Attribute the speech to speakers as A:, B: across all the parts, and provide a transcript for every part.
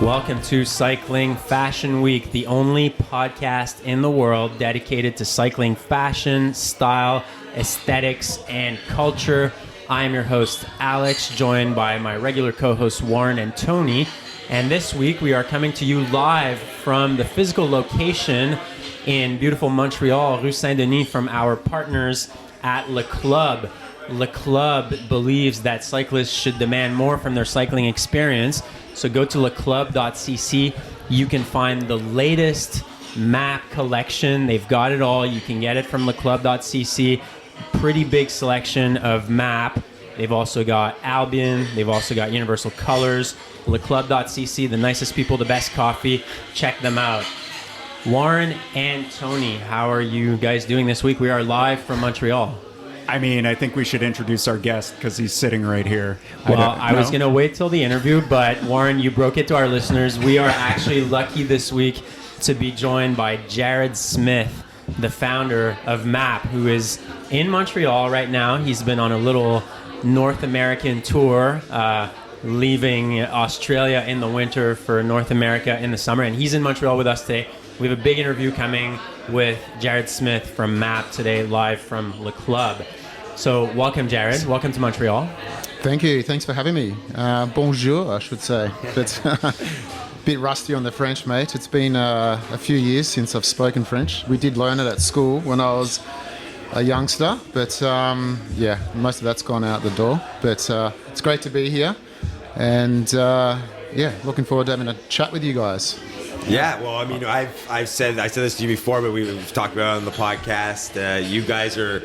A: Welcome to Cycling Fashion Week, the only podcast in the world dedicated to cycling fashion, style, aesthetics, and culture. I am your host, Alex, joined by my regular co-hosts, Warren and Tony. And this week, we are coming to you live from the physical location in beautiful Montreal, Rue Saint-Denis, from our partners at Le Club. Le Club believes that cyclists should demand more from their cycling experience. So go to leclub.cc. You can find the latest MAAP collection. They've got it all. You can get it from leclub.cc. Pretty big selection of MAAP. They've also got Albion. They've also got Universal Colors. leclub.cc, the nicest people, the best coffee. Check them out. Warren and Tony, how are you guys doing this week? We are live from Montreal.
B: I mean, I think we should introduce our guest because he's sitting right here.
A: Well, I was going to wait till the interview, but Warren, you broke it to our listeners. We are actually lucky this week to be joined by Jarrad Smith, the founder of MAAP, who is in Montreal right now. He's been on a little North American tour, leaving Australia in the winter for North America in the summer, and he's in Montreal with us today. We have a big interview coming with Jarrad Smith from MAAP today, live from Le Club. So welcome, Jarrad. Welcome to Montreal.
C: Thank you. Thanks for having me. Bonjour, I should say. But a bit rusty on the French, mate. It's been a few years since I've spoken French. We did learn it at school when I was a youngster, but yeah, most of that's gone out the door. But it's great to be here, and yeah, looking forward to having a chat with you guys.
D: Yeah, well, I mean, I said this to you before, but we've talked about it on the podcast. You guys are,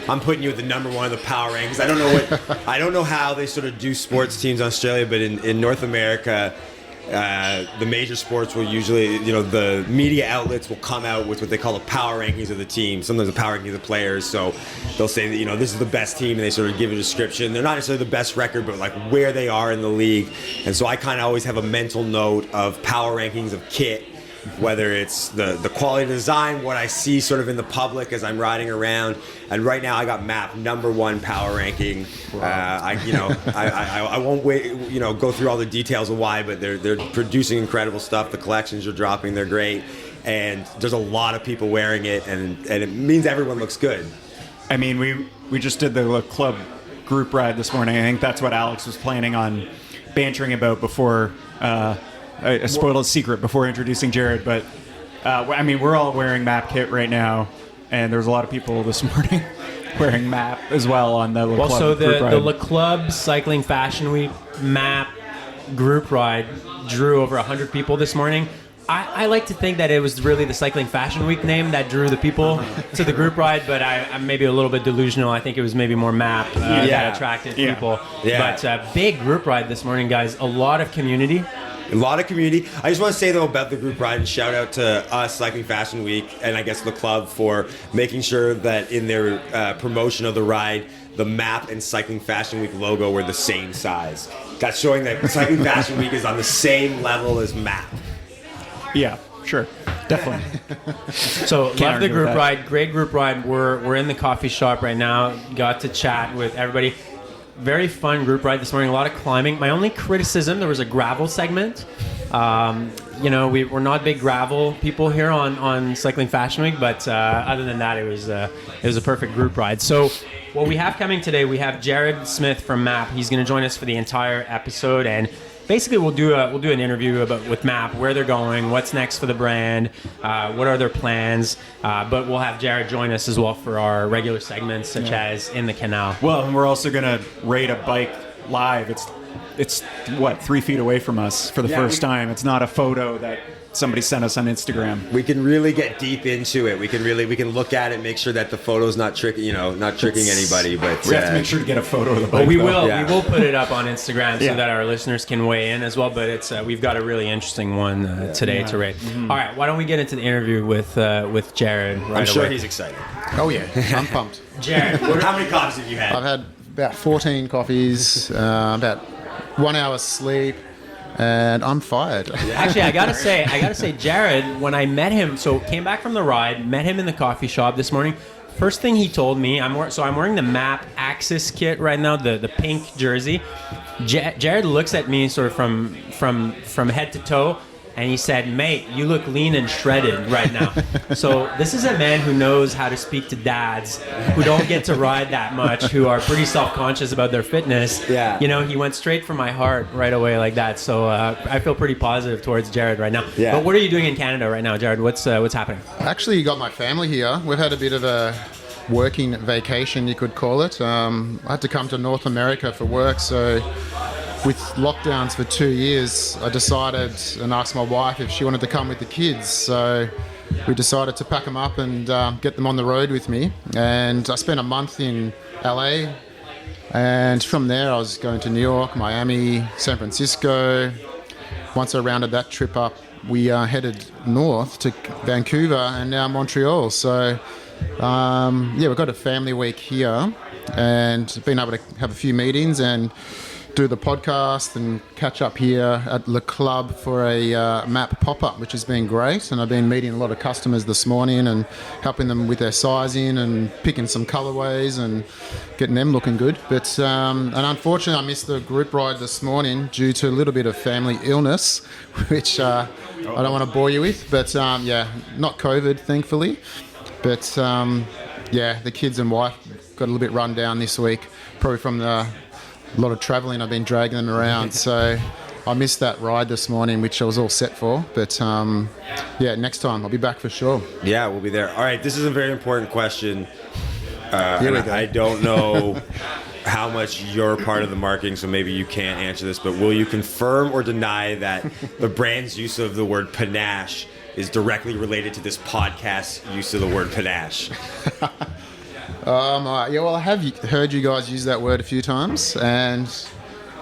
D: I'm putting you at the number one of the power rankings. I don't know how they sort of do sports teams in Australia, but in North America, the major sports will usually, the media outlets will come out with what they call the power rankings of the team. Sometimes the power rankings of the players. So they'll say that, this is the best team, and they sort of give a description. They're not necessarily the best record, but like where they are in the league. And so I kind of always have a mental note of power rankings of kit, whether it's the quality of design, what I see sort of in the public as I'm riding around. And right now I got MAAP number one power ranking. Wow. I won't go through all the details of why, but they're producing incredible stuff. The collections are dropping, they're great. And there's a lot of people wearing it, and it means everyone looks good.
B: I mean, we just did the club group ride this morning. I think that's what Alex was planning on bantering about before. I spoiled a secret before introducing Jarrad, but I mean, we're all wearing MAAP kit right now, and there's a lot of people this morning wearing MAAP as well on the Le Club
A: so
B: group ride.
A: The Le Club Cycling Fashion Week MAAP group ride drew over 100 people this morning. I like to think that it was really the Cycling Fashion Week name that drew the people to the group ride, but I'm maybe a little bit delusional. I think it was maybe more MAAP that attracted people. Yeah. But big group ride this morning, guys. A lot of community.
D: A lot of community. I just want to say, though, about the group ride, and shout out to us, Cycling Fashion Week, and I guess the club for making sure that in their promotion of the ride, the MAAP and Cycling Fashion Week logo were the same size. That's showing that Cycling Fashion Week is on the same level as MAAP.
B: Yeah, sure. Definitely.
A: So love the group ride. Great group ride. We're in the coffee shop right now. Got to chat with everybody. Very fun group ride this morning. A lot of climbing. My only criticism, there was a gravel segment. We're not big gravel people here on Cycling Fashion Week, but other than that, it was a perfect group ride. So what we have coming today, we have Jarrad Smith from MAAP. He's going to join us for the entire episode, and basically we'll do an interview with MAAP, where they're going, what's next for the brand, what are their plans, but we'll have Jarrad join us as well for our regular segments, such as In the Canal.
B: Well, and we're also going to rate a bike live. It's 3 feet away from us for the first time. It's not a photo that somebody sent us on Instagram.
D: We can really get deep into it. We can look at it, make sure that the photo's not tricking anybody. But
B: we have to make sure to get a photo of the bike.
A: We will put it up on Instagram so that our listeners can weigh in as well. But it's we've got a really interesting one today to rate. Mm-hmm. All right, why don't we get into the interview with Jarrad?
D: I'm sure he's excited.
C: Oh yeah, I'm pumped.
D: Jarrad, how many coffees have you had?
C: I've had about 14 coffees, about 1 hour sleep, and I'm fired.
A: Actually, I gotta say, Jarrad, when I met him, so came back from the ride, met him in the coffee shop this morning, first thing he told me, I'm wearing the MAAP Axis kit right now, the pink jersey. Jarrad looks at me sort of from head to toe, and he said, "Mate, you look lean and shredded right now." So this is a man who knows how to speak to dads who don't get to ride that much, who are pretty self-conscious about their fitness.
D: Yeah.
A: You know, he went straight for my heart right away like that. So I feel pretty positive towards Jarrad right now.
D: Yeah.
A: But what are you doing in Canada right now, Jarrad? What's happening?
C: Actually, got my family here. We've had a bit of a working vacation, you could call it. I had to come to North America for work, so with lockdowns for 2 years, I decided and asked my wife if she wanted to come with the kids. So we decided to pack them up and get them on the road with me. And I spent a month in LA. And from there, I was going to New York, Miami, San Francisco. Once I rounded that trip up, we headed north to Vancouver and now Montreal. So we've got a family week here and been able to have a few meetings and do the podcast and catch up here at Le Club for a MAAP pop-up, which has been great. And I've been meeting a lot of customers this morning and helping them with their sizing and picking some colorways and getting them looking good. But and unfortunately, I missed the group ride this morning due to a little bit of family illness, which I don't want to bore you with. But not COVID, thankfully. But the kids and wife got a little bit run down this week, probably from a lot of travelling. I've been dragging them around, so I missed that ride this morning, which I was all set for. But next time I'll be back for sure.
D: Yeah, we'll be there. All right, this is a very important question.
C: Here we go.
D: I don't know how much you're part of the marketing, so maybe you can't answer this, but will you confirm or deny that the brand's use of the word panache is directly related to this podcast's use of the word panache?
C: I have heard you guys use that word a few times, and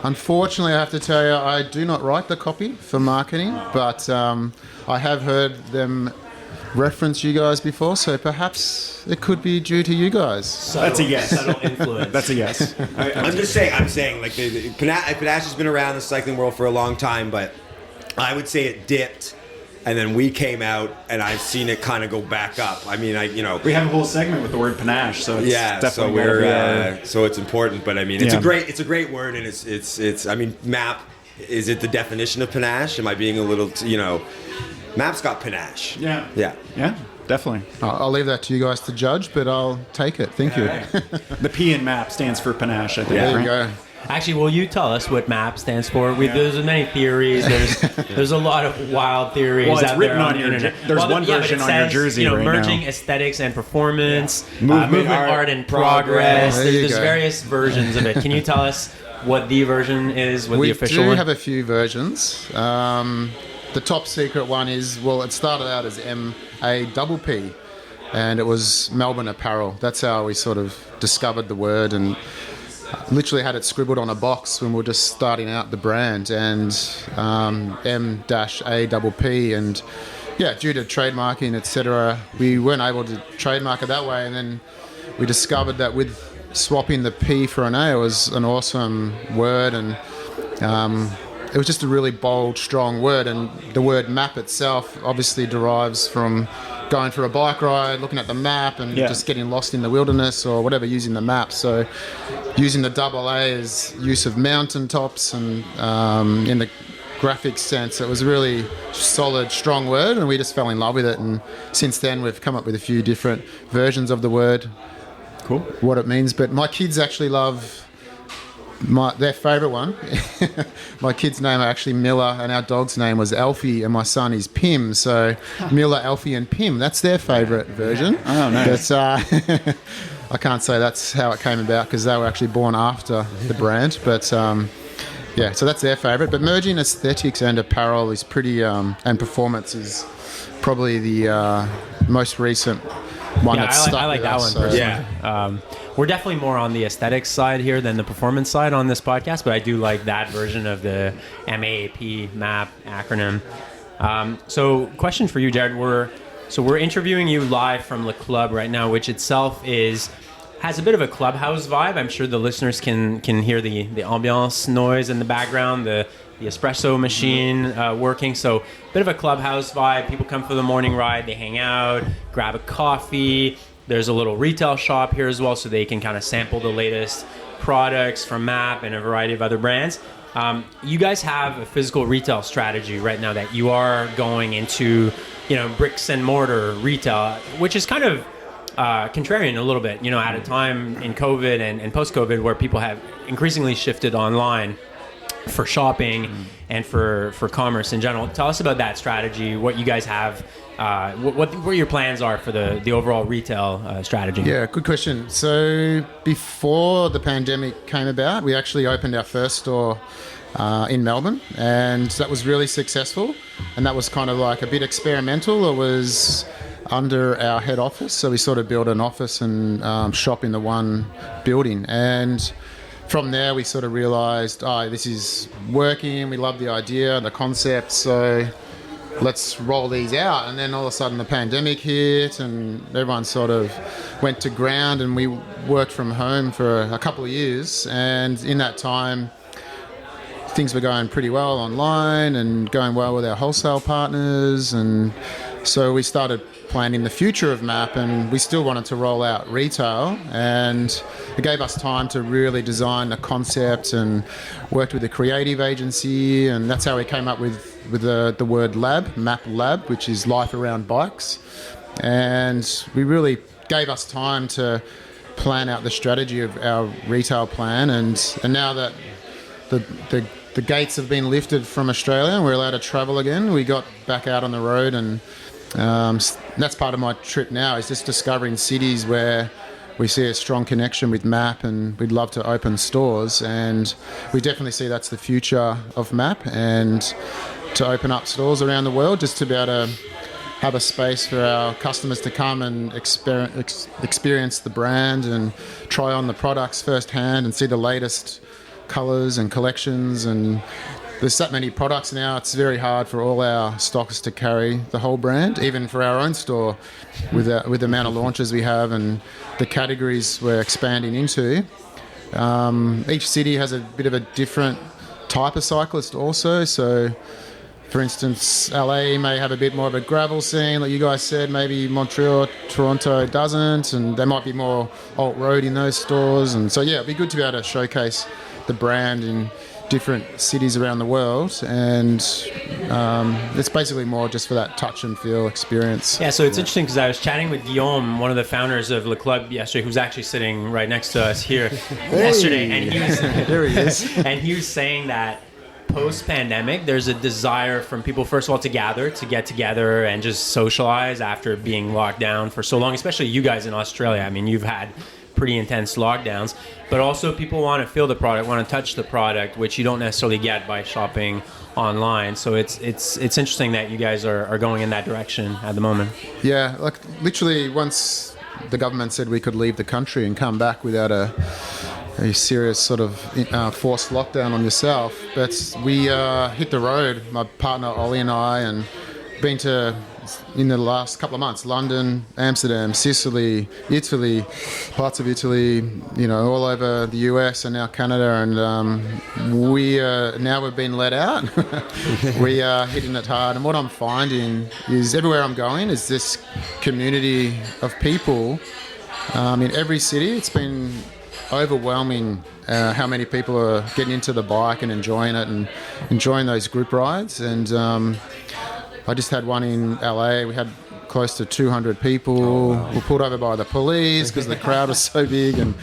C: unfortunately I have to tell you I do not write the copy for marketing, but I have heard them reference you guys before, so perhaps it could be due to you guys.
B: That's a yes.
A: Subtle influence.
B: That's a yes.
D: I'm saying like the panache has been around the cycling world for a long time, but I would say it dipped. And then we came out, and I've seen it kind of go back up. I mean,
B: we have a whole segment with the word panache, so it's definitely
D: so it's important. But I mean, it's a great word, and it's. I mean, MAAP, is it the definition of panache? Am I being a little, MAAP's got panache.
B: Yeah, definitely.
C: I'll leave that to you guys to judge, but I'll take it. Thank you.
B: The P in MAAP stands for panache, I think.
C: There
B: right?
C: you go.
A: Actually, will you tell us what MAAP stands for? There's many theories. There's a lot of wild theories
B: well, it's
A: out
B: written
A: there
B: on
A: the
B: your
A: internet.
B: There's one version on your jersey right
A: merging
B: now.
A: aesthetics and performance,
D: Movement,
A: art, and progress.
C: There you
A: There's
C: go.
A: various versions of it. Can you tell us what the version is? What
C: We
A: the official
C: do
A: one?
C: have a few versions. The top secret one is, it started out as MAAP, and it was Melbourne Apparel. That's how we sort of discovered the word, and literally had it scribbled on a box when we were just starting out the brand, and M-APP, and due to trademarking, etc., we weren't able to trademark it that way, and then we discovered that with swapping the P for an A, it was an awesome word, and it was just a really bold, strong word. And the word MAAP itself obviously derives from going for a bike ride, looking at the map, and just getting lost in the wilderness or whatever, using the map. So using the double A as use of mountaintops, and in the graphic sense, it was a really solid, strong word, and we just fell in love with it. And since then, we've come up with a few different versions of the word.
B: Cool.
C: What it means. But my kids actually love their favourite one. My kid's name are actually Miller, and our dog's name was Alfie, and my son is Pim. So Miller, Alfie, and Pim, that's their favourite version.
B: Oh, nice.
C: But I can't say that's how it came about, because they were actually born after the brand. But so that's their favourite. But merging aesthetics and apparel is pretty, and performance is probably the most recent one that's stuck
A: I like
C: with
A: that
C: us,
A: one personally.
D: Yeah.
A: We're definitely more on the aesthetics side here than the performance side on this podcast, but I do like that version of the MAAP acronym. So question for you, Jarrad. We're interviewing you live from Le Club right now, which itself has a bit of a clubhouse vibe. I'm sure the listeners can hear the ambiance noise in the background, the espresso machine working. So a bit of a clubhouse vibe. People come for the morning ride, they hang out, grab a coffee, There's a little retail shop here as well, so they can kind of sample the latest products from MAAP and a variety of other brands. You guys have a physical retail strategy right now that you are going into, bricks and mortar retail, which is kind of contrarian a little bit, at a time in COVID and post-COVID where people have increasingly shifted online for shopping and for commerce in general. Tell us about that strategy, what you guys have, what your plans are for the overall retail strategy.
C: Yeah, good question. So before the pandemic came about, we actually opened our first store in Melbourne, and that was really successful. And that was kind of like a bit experimental. It was under our head office, so we sort of built an office and shop in the one building. And from there, we sort of realised, this is working. We love the idea, the concept, so let's roll these out. And then all of a sudden, the pandemic hit, and everyone sort of went to ground, and we worked from home for a couple of years. And in that time, things were going pretty well online and going well with our wholesale partners, and so we started planning the future of MAAP, and we still wanted to roll out retail, and it gave us time to really design the concept and worked with a creative agency, and that's how we came up with the word lab, MAAP Lab, which is life around bikes. And we really gave us time to plan out the strategy of our retail plan, and now that the gates have been lifted from Australia and we're allowed to travel again, we got back out on the road, and that's part of my trip now, is just discovering cities where we see a strong connection with MAAP, and we'd love to open stores, and we definitely see that's the future of MAAP, and to open up stores around the world, just to be able to have a space for our customers to come and experience the brand and try on the products firsthand and see the latest colours and collections. And there's that many products now, it's very hard for all our stockers to carry the whole brand, even for our own store, with the amount of launches we have and the categories we're expanding into. Each city has a bit of a different type of cyclist also. So, for instance, LA may have a bit more of a gravel scene, like you guys said. Maybe Montreal, Toronto doesn't, and there might be more alt-road in those stores. And so, yeah, it'd be good to be able to showcase the brand in different cities around the world, and it's basically more just for that touch and feel experience.
A: Yeah, so it's interesting because I was chatting with Guillaume, one of the founders of Le Club, yesterday, who's actually sitting right next to us here yesterday, and he was
C: There he is.
A: and he was saying that post-pandemic, there's a desire from people, first of all, to get together and just socialize after being locked down for so long, especially you guys in Australia. I mean, you've had pretty intense lockdowns, but also people want to feel the product, want to touch the product, which you don't necessarily get by shopping online. So it's interesting that you guys are going in that direction at the moment.
C: Yeah, like literally once the government said we could leave the country and come back without a serious sort of forced lockdown on yourself, but we hit the road, my partner Ollie and I, and been to, in the last couple of months, London, Amsterdam, Sicily, Italy, parts of Italy, all over the US and now Canada, and now we've been let out. We are hitting it hard, and what I'm finding is everywhere I'm going is this community of people. In every city, it's been overwhelming how many people are getting into the bike and enjoying it and enjoying those group rides. And I just had one in LA. We had close to 200 people. Oh, wow. We were pulled over by the police because the crowd was so big, and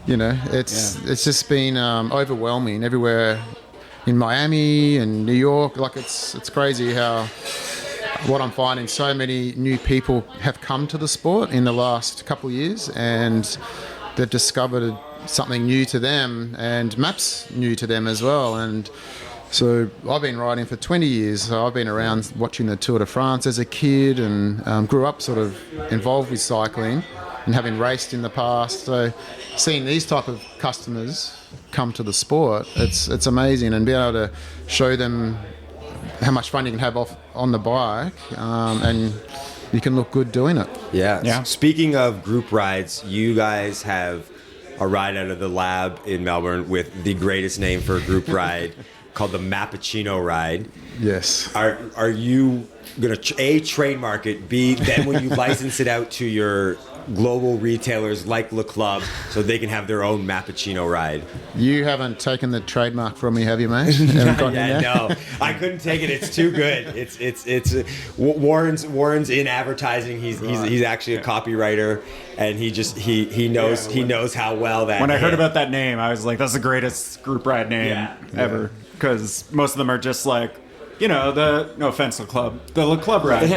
C: it's just been overwhelming everywhere in Miami and New York. Like it's crazy how what I'm finding. So many new people have come to the sport in the last couple of years, and they've discovered something new to them, and MAAP's new to them as well. And so I've been riding for 20 years. So I've been around watching the Tour de France as a kid, and grew up sort of involved with cycling and having raced in the past. So seeing these type of customers come to the sport, it's amazing, and be able to show them how much fun you can have on the bike, and you can look good doing it.
D: Yeah. Speaking of group rides, you guys have a ride out of the lab in Melbourne with the greatest name for a group ride called the Mappuccino ride.
C: Yes.
D: Are you going to A, trademark it, B, then when you license it out to your global retailers like Le Club so they can have their own Mappuccino ride.
C: You haven't taken the trademark from me, have you, mate? Haven't gotten in there?
D: No, I couldn't take it. It's too good. It's Warren's in advertising. He's actually a copywriter, and he knows how well that.
B: When I heard about that name, I was like, that's the greatest group ride name ever, because most of them are just like, no offense, Le Club, the Le Club ride,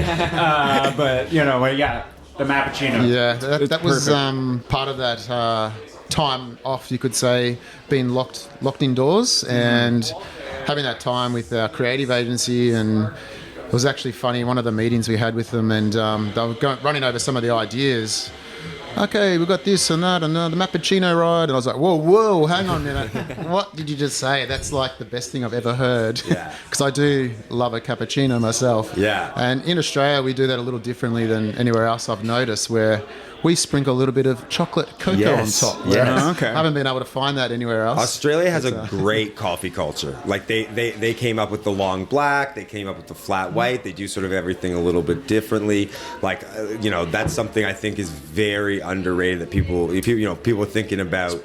B: but the Mappuccino.
C: Yeah,
B: It's
C: that was
B: perfect.
C: part of that time off, you could say, being locked indoors and having that time with our creative agency. And it was actually funny, one of the meetings we had with them, and they were running over some of the ideas. Okay, we've got this and that and the Mappuccino ride. And I was like, whoa, hang on a minute. What did you just say? That's like the best thing I've ever heard.
D: Yeah.
C: Because I do love a cappuccino myself.
D: Yeah.
C: And in Australia, we do that a little differently than anywhere else I've noticed, where we sprinkle a little bit of chocolate cocoa on top.
D: Yes.
B: Oh, okay.
C: I haven't been able to find that anywhere else.
D: Australia has a great coffee culture. Like they came up with the long black, they came up with the flat white. They do sort of everything a little bit differently. Like that's something I think is very underrated. That people are thinking about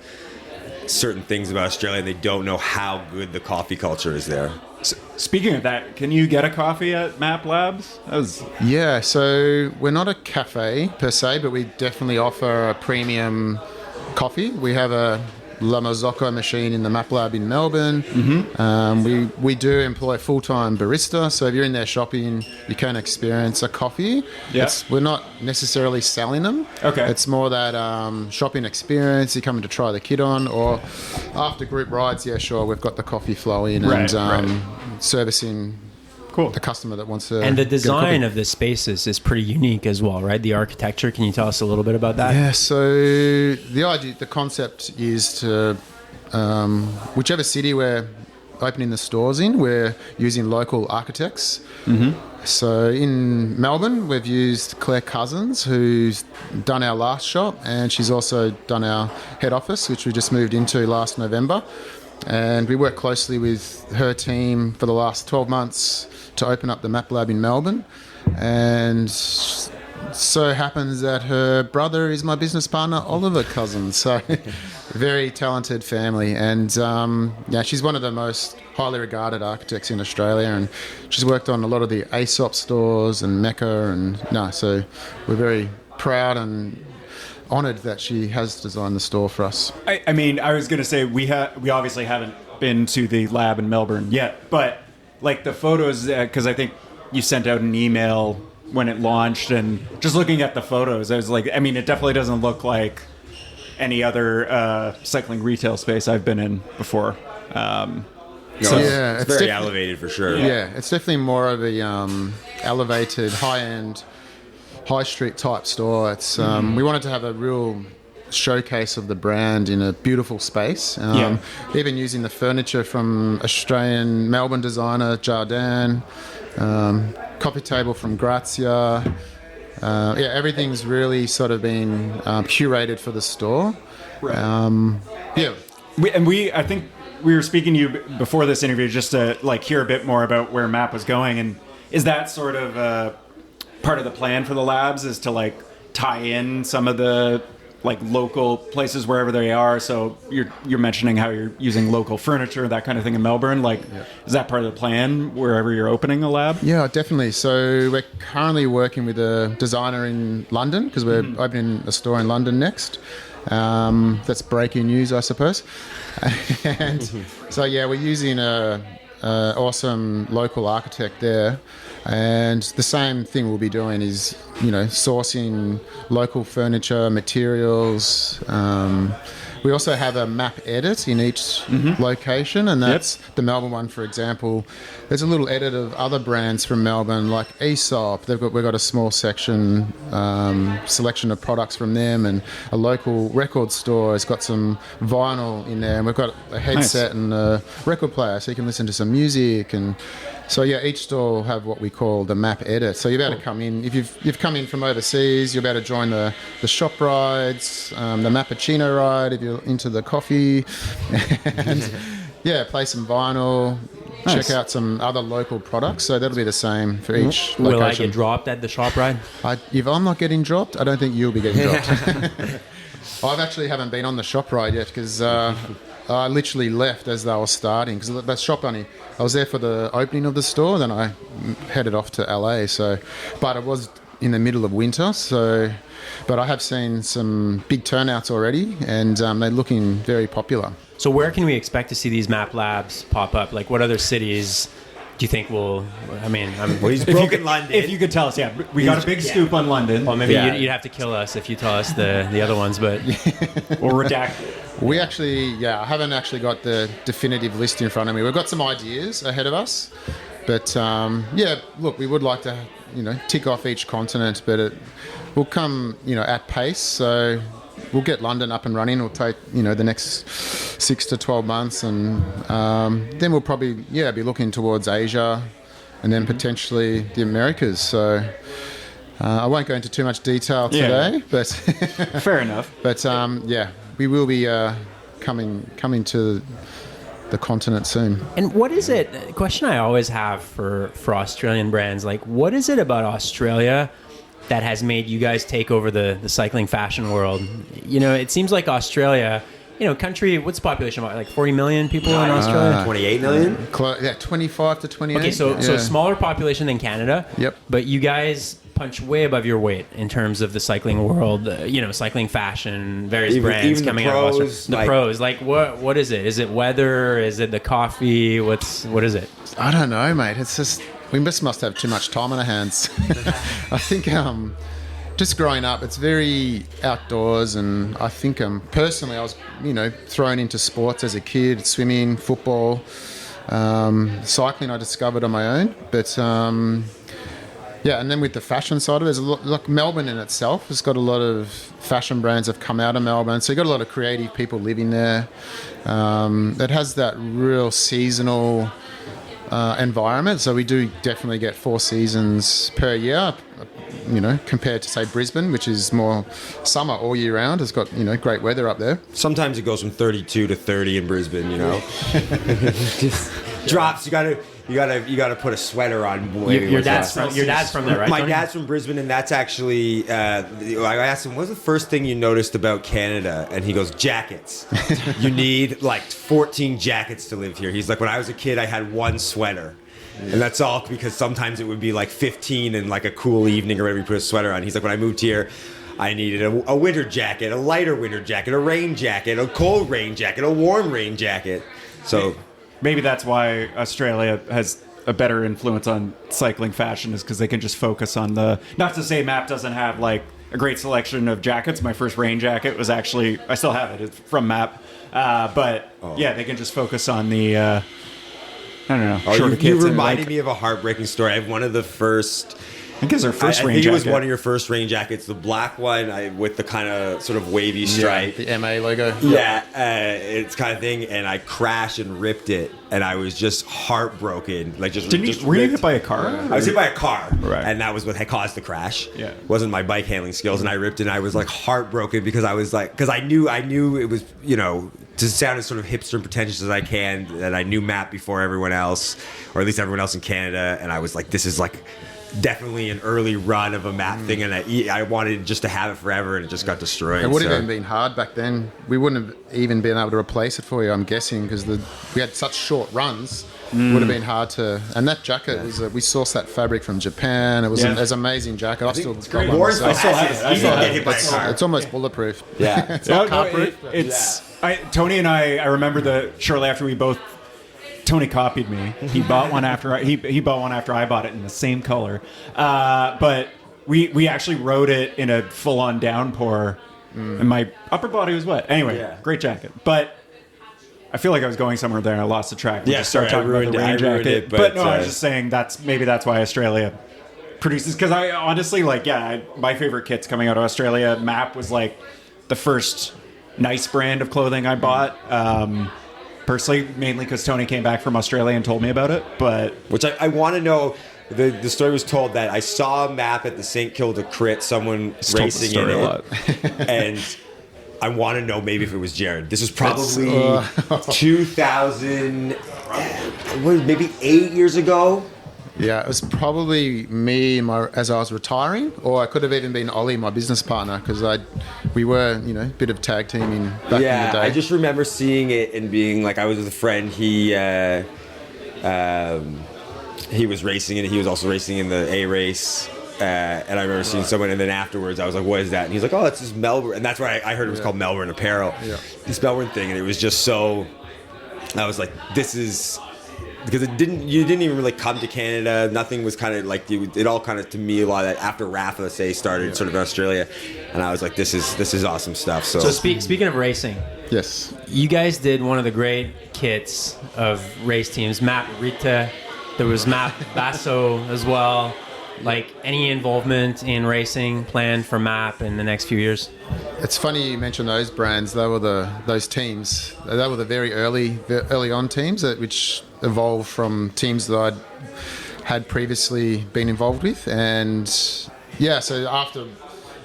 D: certain things about Australia, and they don't know how good the coffee culture is there.
B: Speaking of that, can you get a coffee at MAAP Labs?
C: Yeah, so we're not a cafe per se, but we definitely offer a premium coffee. We have a La Marzocco machine in the MAAP Lab in Melbourne. We do employ full-time barista, so if you're in there shopping, you can experience a coffee.
B: Yeah.
C: We're not necessarily selling them.
B: Okay.
C: It's more that shopping experience. You're coming to try the kit on, or after group rides, yeah, sure, we've got the coffee flowing and servicing the customer that wants to.
A: And the
C: get
A: design
C: coffee.
A: of the spaces is pretty unique as well, right? The architecture. Can you tell us a little bit about that?
C: Yeah, so the concept is to whichever city we're opening the stores in, we're using local architects. So in Melbourne, we've used Claire Cousins, who's done our last shop, and she's also done our head office, which we just moved into last November. And we work closely with her team for the last 12 months to open up the MAAP Lab in Melbourne. And so happens that her brother is my business partner, Oliver Cousins. So very talented family. And she's one of the most highly regarded architects in Australia. And she's worked on a lot of the Aesop stores and Mecca. So we're very proud and honoured that she has designed the store for us.
B: I mean, I was going to say we obviously haven't been to the lab in Melbourne yet, but like the photos, because I think you sent out an email when it launched, and just looking at the photos, I was like, I mean, it definitely doesn't look like any other cycling retail space I've been in before.
D: It's very elevated for sure.
C: Yeah, it's definitely more of a elevated, high-end, high street type store. It's we wanted to have a real showcase of the brand in a beautiful space. Even using the furniture from Australian Melbourne designer Jarrad, coffee table from Grazia. Everything's really sort of been curated for the store.
B: Right. I think we were speaking to you before this interview just to like hear a bit more about where MAAP was going, and is that sort of part of the plan for the labs is to like tie in some of the like local places wherever they are? So you're mentioning how you're using local furniture, that kind of thing in Melbourne. Is that part of the plan wherever you're opening a lab?
C: Yeah, definitely. So we're currently working with a designer in London because we're opening a store in London next. That's breaking news, I suppose. And so we're using a awesome local architect there. And the same thing we'll be doing is, sourcing local furniture, materials. We also have a map edit in each location, and that's the Melbourne one, for example. There's a little edit of other brands from Melbourne, like Aesop. We've got a small section, selection of products from them, and a local record store has got some vinyl in there, and we've got a headset and a record player, so you can listen to some music. And so each store will have what we call the map edit. So you're able to come in, if you've come in from overseas, you're able to join the shop rides, the Mappuccino ride if you're into the coffee, and play some vinyl, check out some other local products. So that'll be the same for each location.
A: Will I get dropped at the shop ride?
C: If I'm not getting dropped, I don't think you'll be getting dropped. I actually haven't been on the shop ride yet because I literally left as they were starting because the shop I was there for the opening of the store, then I headed off to LA. So, but it was in the middle of winter, but I have seen some big turnouts already, and they're looking very popular.
A: So where can we expect to see these MAAP labs pop up? Like what other cities do you think will,
D: Well, he's broken London.
B: If you could tell us, we got a big scoop on London.
A: Well, maybe you'd have to kill us if you tell us the other ones, but
B: we'll redact.
C: We actually, I haven't actually got the definitive list in front of me. We've got some ideas ahead of us, but look, we would like to, tick off each continent, but it will come, at pace. So we'll get London up and running. It'll take, the next 6 to 12 months, and then we'll probably, be looking towards Asia, and then potentially the Americas. So I won't go into too much detail today, but
B: fair enough.
C: But we will be coming to the continent soon.
A: And what is it? A question I always have for Australian brands, like what is it about Australia that has made you guys take over the cycling fashion world? It seems like Australia, country, what's the population about? Like 40 million people in Australia?
D: 28 million?
C: 25 to 28.
A: Okay, so smaller population than Canada.
C: Yep.
A: But you guys punch way above your weight in terms of the cycling world, cycling fashion, various brands
D: even
A: coming
D: the
A: out of
D: pros,
A: Australia. The pros, like what is it? Is it weather? Is it the coffee? What is it?
C: I don't know, mate. It's just, we must have too much time on our hands. I think just growing up, it's very outdoors, and I think personally I was, thrown into sports as a kid, swimming, football, cycling I discovered on my own. But and then with the fashion side of it, there's a lot, like Melbourne in itself has got a lot of fashion brands have come out of Melbourne. So you've got a lot of creative people living there. It has that real seasonal environment. So we do definitely get 4 seasons per year, compared to, say, Brisbane, which is more summer all year round. It's got, great weather up there.
D: Sometimes it goes from 32 to 30 in Brisbane, Just drops. You gotta put a sweater on.
A: Your dad's from there, right?
D: My dad's from Brisbane, and that's actually. I asked him, "What's the first thing you noticed about Canada?" And he goes, "Jackets. You need like 14 jackets to live here." He's like, "When I was a kid, I had 1 sweater." And that's all because sometimes it would be like 15 and like a cool evening or whatever, you put a sweater on. He's like, when I moved here, I needed a winter jacket, a lighter winter jacket, a rain jacket, a cold rain jacket, a warm rain jacket. So
B: maybe that's why Australia has a better influence on cycling fashion, is because they can just focus on not to say MAAP doesn't have like a great selection of jackets. My first rain jacket was actually, I still have it, it's from MAAP. They can just focus on the... I don't know.
D: You reminded me of a heartbreaking story. I have one of the first...
B: I think it's our first rain
D: jacket.
B: jacket.
D: It was one of your first rain jackets, the black one with the kind of sort of wavy stripe.
C: The MA logo.
D: Yeah, it's kind of thing. And I crashed and ripped it, and I was just heartbroken. Like were
B: you hit by a car?
D: I was hit by a car,
B: right.
D: And that was what had caused the crash.
B: Yeah,
D: it wasn't my bike handling skills, and I ripped it. And I was like heartbroken because I was like, because I knew it was, to sound as sort of hipster and pretentious as I can, that I knew MAAP before everyone else, or at least everyone else in Canada, and I was like, this is like definitely an early run of a MAAP thing, and I wanted just to have it forever, and it just got destroyed.
C: It would have even been hard back then. We wouldn't have even been able to replace it for you, I'm guessing, because we had such short runs. Would have been hard to. And that jacket was we sourced that fabric from Japan. It was an amazing jacket. I still got one myself.
D: I still have it. You didn't get hit by a car.
C: It's almost bulletproof.
D: Yeah,
C: it's not car-proof.
B: Tony and I remember shortly after Tony copied me. He bought one after he bought one after I bought it in the same color. But we actually rode it in a full-on downpour, and my upper body was wet. Anyway, great jacket. But I feel like I was going somewhere there and I lost the track.
D: Yeah, sorry, I ruined it.
B: But no, I was just saying that's why Australia produces. Because I honestly my favorite kits coming out of Australia. MAAP was like the first nice brand of clothing I bought. Personally, mainly because Tony came back from Australia and told me about it. But
D: which I want to know. The story was told that I saw a MAAP at the St. Kilda Crits, someone racing in it, and I want to know maybe if it was Jarrad. This was probably 2000. maybe 8 years ago.
C: Yeah, it was probably me as I was retiring, or I could have even been Ollie, my business partner, because we were, a bit of tag teaming back in the day.
D: I just remember seeing it and being like, I was with a friend. He was racing and he was also racing in the A race. And I remember seeing someone, and then afterwards I was like, what is that? And he's like, oh, it's this Melbourne. And that's why I heard it was called Melbourne Apparel.
C: Yeah.
D: This Melbourne thing. And it was just so, I was like, this is, because you didn't even really come to Canada. Nothing was kind of like, it all kind of, to me, a lot of that after Rafa, say, started sort of in Australia. And I was like, this is awesome stuff. So
A: speaking of racing.
C: Yes.
A: You guys did one of the great kits of race teams, MAAP Rita. There was MAAP Basso as well. Like, any involvement in racing planned for MAAP in the next few years?
C: It's funny you mentioned those brands. They were those teams. They were the very early on teams which evolved from teams that I'd had previously been involved with. And yeah, so after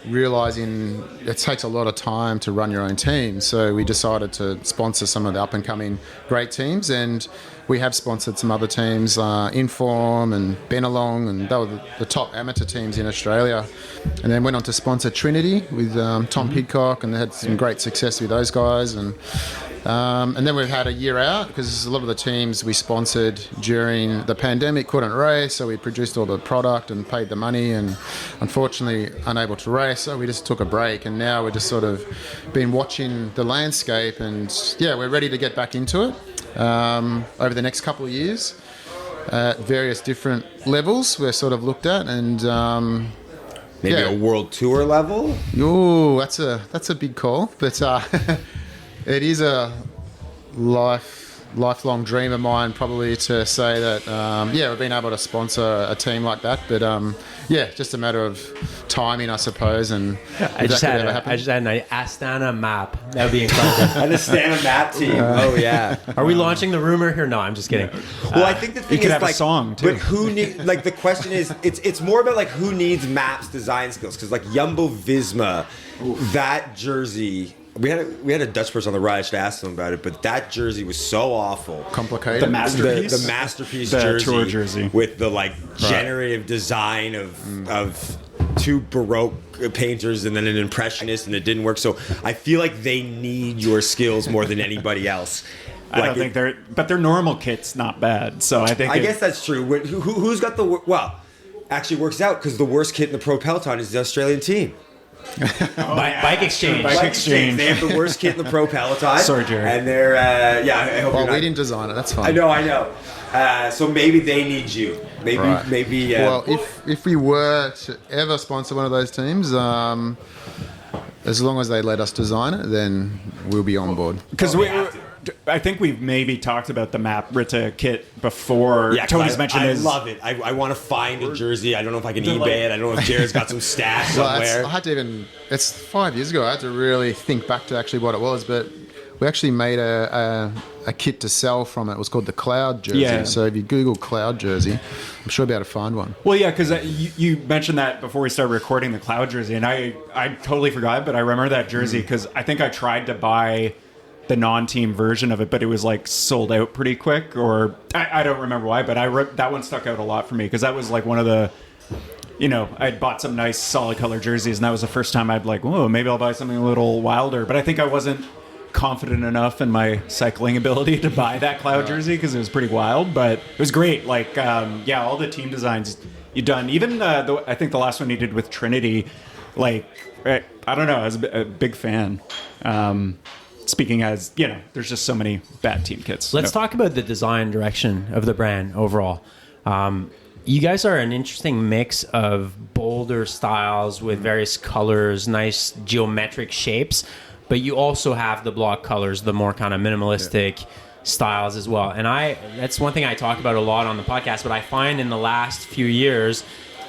C: realizing it takes a lot of time to run your own team, so we decided to sponsor some of the up and coming great teams, and we have sponsored some other teams, Inform and Benelong, and they were the top amateur teams in Australia. And then went on to sponsor Trinity with Tom Pidcock, and they had some great success with those guys. And then we've had a year out because a lot of the teams we sponsored during the pandemic couldn't race, so we produced all the product and paid the money, and unfortunately unable to race, so we just took a break. And now we're just sort of been watching the landscape, and yeah, we're ready to get back into it over the next couple of years at various different levels we're sort of looked at. And
D: maybe a world tour level.
C: Oh, that's a big call, but it is a lifelong dream of mine, probably, to say that we've been able to sponsor a team like that. But just a matter of timing, I suppose. And
A: I just had an Astana MAAP. That would be incredible.
D: An Astana MAAP team. Oh yeah.
A: Are we launching the rumor here? No, I'm just kidding.
D: Well, I think the thing
B: you could
D: is,
B: have
D: like,
B: a song too.
D: But who need? Like, the question is, it's more about like who needs MAAP's design skills, because like Jumbo Visma, that jersey. We had a Dutch person on the ride. I should ask them about it, but that jersey was so awful.
C: Complicated.
B: The masterpiece?
D: The masterpiece
B: The
D: jersey.
B: tour jersey.
D: With the like generative design of two Baroque painters and then an impressionist, and it didn't work. So I feel like they need your skills more than anybody else.
B: I don't think their normal kit's not bad. So I
D: guess that's true. Who's got actually works out, because the worst kit in the Pro Peloton is the Australian team.
A: Bike Exchange.
B: Bike Exchange.
D: They have the worst kit in the Pro Peloton.
B: Sorry, Jerry.
D: And they're, I hope
C: we didn't design it. That's fine.
D: I know. So maybe they need you. Maybe.
C: Well, if we were to ever sponsor one of those teams, as long as they let us design it, then we'll be on board.
B: Because I think we've maybe talked about the MAAP Rita kit before.
D: Yeah,
B: Tony's mentioned
D: I
B: his.
D: love it. I want to find a jersey. I don't know if I can eBay it. I don't know if Jared's got some stash somewhere.
C: I had to it's 5 years ago. I had to really think back to actually what it was, but we actually made a kit to sell from it. It was called the Cloud jersey.
B: Yeah.
C: So if you Google Cloud jersey, I'm sure you'll be able to find one.
B: Well, yeah, because you mentioned that before we started recording the Cloud jersey, and I totally forgot, but I remember that jersey because I think I tried to buy the non-team version of it, but it was like sold out pretty quick, or I don't remember why, but that one stuck out a lot for me because that was like one of the, I'd bought some nice solid color jerseys, and that was the first time I'd like, whoa, maybe I'll buy something a little wilder. But I think I wasn't confident enough in my cycling ability to buy that Cloud jersey because it was pretty wild, but it was great. Like, all the team designs you've done, even I think the last one you did with Trinity, like, I don't know, I was a big fan. Speaking as, there's just so many bad team kits.
A: Let's talk about the design direction of the brand overall. You guys are an interesting mix of bolder styles with various colors, nice geometric shapes, but you also have the block colors, the more kind of minimalistic styles as well. And that's one thing I talk about a lot on the podcast, but I find in the last few years,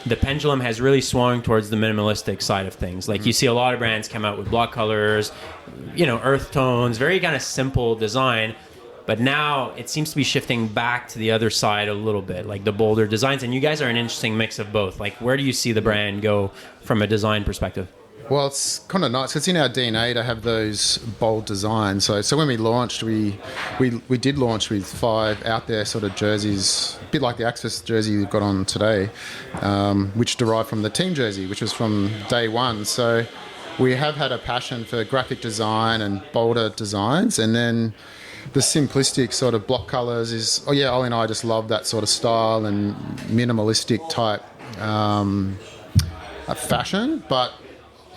A: the pendulum has really swung towards the minimalistic side of things. Like, you see a lot of brands come out with block colors, earth tones, very kind of simple design. But now it seems to be shifting back to the other side a little bit, like the bolder designs. And you guys are an interesting mix of both. Like, where do you see the brand go from a design perspective?
C: Well, it's kind of nice. It's in our DNA to have those bold designs. So when we launched, we did launch with 5 out there sort of jerseys, a bit like the Access jersey you've got on today, which derived from the team jersey, which was from day one. So we have had a passion for graphic design and bolder designs, and then the simplistic sort of block colours is, Ollie and I just love that sort of style and minimalistic type fashion, but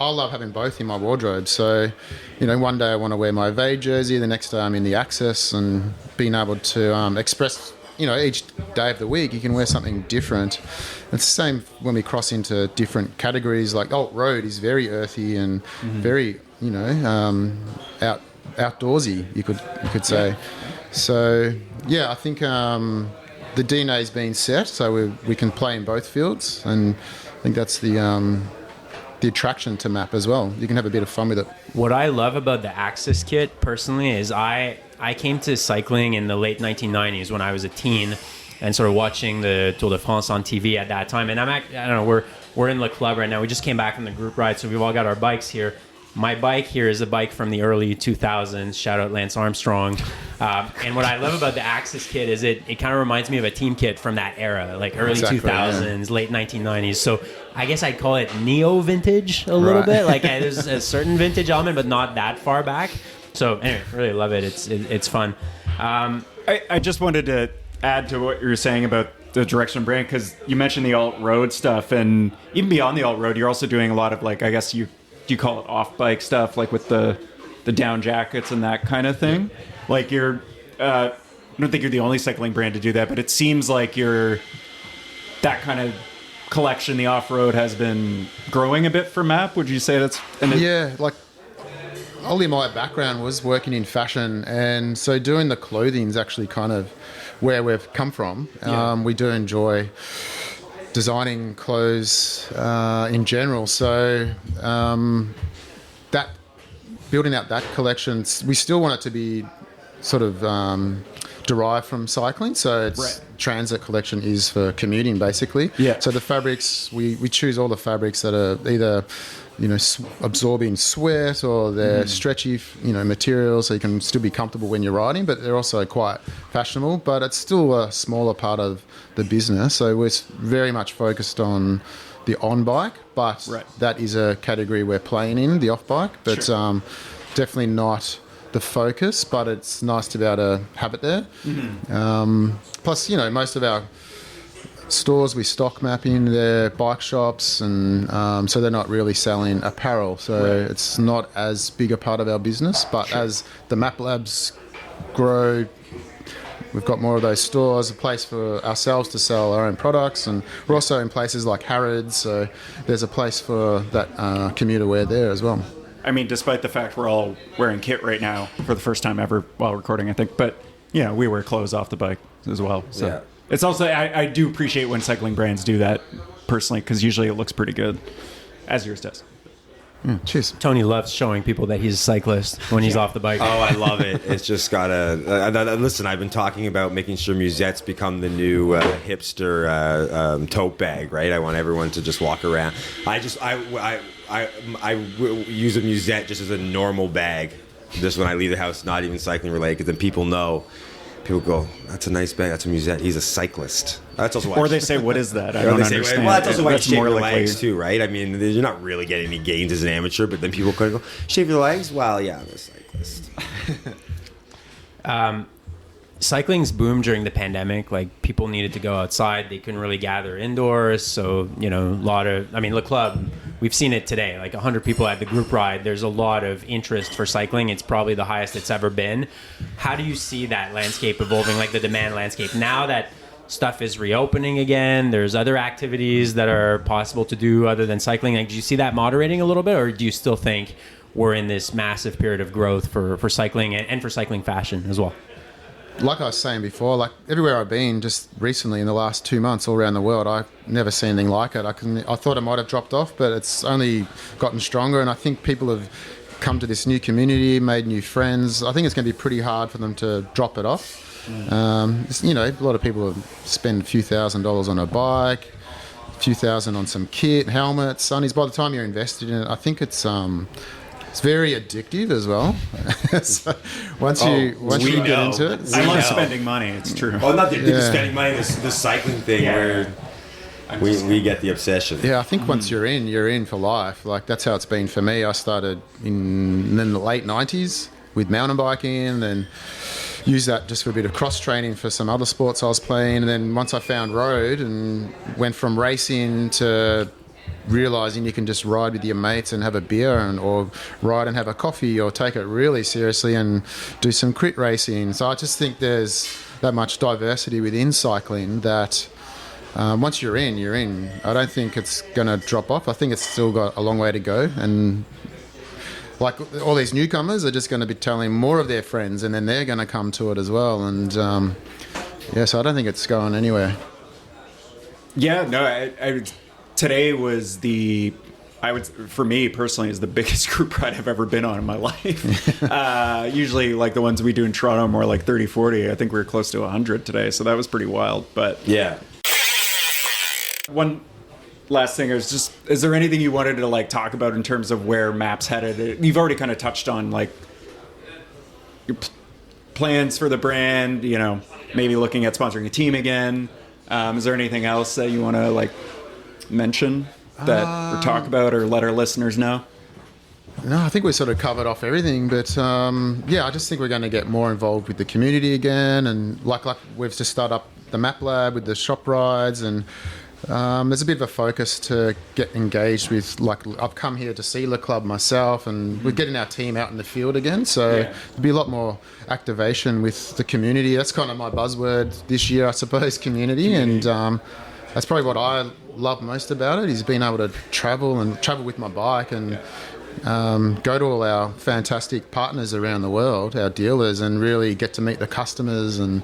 C: I love having both in my wardrobe. So, one day I want to wear my Evade jersey, the next day I'm in the Access, and being able to express, each day of the week you can wear something different. It's the same when we cross into different categories, like Alt Road is very earthy and very, outdoorsy, you could say. Yeah. So, I think the DNA's been set, so we can play in both fields, and I think that's the attraction to MAAP as well. You can have a bit of fun with it.
A: What I love about the Access kit personally is I came to cycling in the late 1990s when I was a teen and sort of watching the Tour de France on TV at that time. And I don't know, we're in Le Club right now. We just came back from the group ride, so we've all got our bikes here. My bike here is a bike from the early 2000s. Shout out Lance Armstrong. And what I love about the Access kit is it kind of reminds me of a team kit from that era, like early 2000s, late 1990s. So I guess I'd call it neo-vintage a little bit. Like there's a certain vintage element, but not that far back. So anyway, really love it. It's fun.
B: I just wanted to add to what you were saying about the direction of brand, because you mentioned the alt-road stuff, and even beyond the alt-road, you're also doing a lot of, like, I guess you call it off-bike stuff, like with the down jackets and that kind of thing. Like you're, I don't think you're the only cycling brand to do that, but it seems like that kind of collection, the off-road, has been growing a bit for MAAP. Would you say that's...
C: like Ollie, my background was working in fashion, and so doing the clothing is actually kind of where we've come from. We do enjoy designing clothes in general, so that building out that collection, we still want it to be sort of derived from cycling, so it's transit collection is for commuting basically. So the fabrics, we choose all the fabrics that are either absorbing sweat, or they're stretchy materials, so you can still be comfortable when you're riding, but they're also quite fashionable. But it's still a smaller part of the business, so we're very much focused on the on-bike, but that is a category we're playing in, the off-bike, but definitely not the focus, but it's nice to be able to have it there. Plus, most of our stores we stock mapping, they're bike shops, and so they're not really selling apparel, so it's not as big a part of our business. But as the MAAP labs grow, we've got more of those stores, a place for ourselves to sell our own products, and we're also in places like Jarrad, so there's a place for that commuter wear there as well.
B: I mean, despite the fact we're all wearing kit right now for the first time ever while recording, I think, but we wear clothes off the bike as well, so it's also, I do appreciate when cycling brands do that personally, because usually it looks pretty good, as yours does.
C: Cheers.
A: Tony loves showing people that he's a cyclist when he's off the bike.
D: Oh, I love it. It's just got listen, I've been talking about making sure musettes become the new hipster tote bag, right? I want everyone to just walk around. I use a musette just as a normal bag, just when I leave the house, not even cycling related, because then people know. People go, that's a nice bag, that's a musette, he's a cyclist. That's also why.
B: Or they say, what is that? I don't understand.
D: Well, that's also why you shave your
B: likely
D: legs too, right? I mean, you're not really getting any gains as an amateur, but then people kind of go, shave your legs? Well, yeah, I'm a cyclist.
A: Cycling's boomed during the pandemic. Like, people needed to go outside. They couldn't really gather indoors. So, Le Club, we've seen it today. Like 100 people at the group ride. There's a lot of interest for cycling. It's probably the highest it's ever been. How do you see that landscape evolving, like the demand landscape? Now that stuff is reopening again, there's other activities that are possible to do other than cycling. Like, do you see that moderating a little bit, or do you still think we're in this massive period of growth for cycling and for cycling fashion as well?
C: Like I was saying before, like everywhere I've been just recently in the last 2 months all around the world, I've never seen anything like it. I thought it might have dropped off, but it's only gotten stronger, and I think people have come to this new community, made new friends. I think it's going to be pretty hard for them to drop it off. A lot of people spend a few $1,000s on a bike, few thousand on some kit, helmets, sunnies. By the time you're invested in it, I think it's very addictive as well. So once you get into it,
B: I love spending money. It's true.
D: Well, not the spending money. The cycling thing where we get the obsession.
C: Yeah, I think once you're in for life. Like that's how it's been for me. I started in the late 90s with mountain biking, then used that just for a bit of cross training for some other sports I was playing. And then once I found road and went from racing to realizing you can just ride with your mates and have a beer or ride and have a coffee or take it really seriously and do some crit racing. So I just think there's that much diversity within cycling that once you're in. I don't think it's going to drop off. I think it's still got a long way to go. And like all these newcomers are just going to be telling more of their friends and then they're going to come to it as well. And so I don't think it's going anywhere.
B: Yeah, no, I today was for me personally, is the biggest group ride I've ever been on in my life. Usually like the ones we do in Toronto are more like 30, 40. I think we were close to 100 today. So that was pretty wild. But
D: yeah.
B: One last thing is there anything you wanted to like talk about in terms of where MAAP's headed? You've already kind of touched on like your plans for the brand, maybe looking at sponsoring a team again. Is there anything else that you want to like mention that or talk about or let our listeners know?
C: No, I think we sort of covered off everything, but I just think we're going to get more involved with the community again, and like we've just started up the MAAP lab with the shop rides, and there's a bit of a focus to get engaged with, like I've come here to see the club myself, and we're getting our team out in the field again, so there'll be a lot more activation with the community. That's kind of my buzzword this year, I suppose, community. And that's probably what I love most about it, is being able to travel with my bike and go to all our fantastic partners around the world, our dealers, and really get to meet the customers. And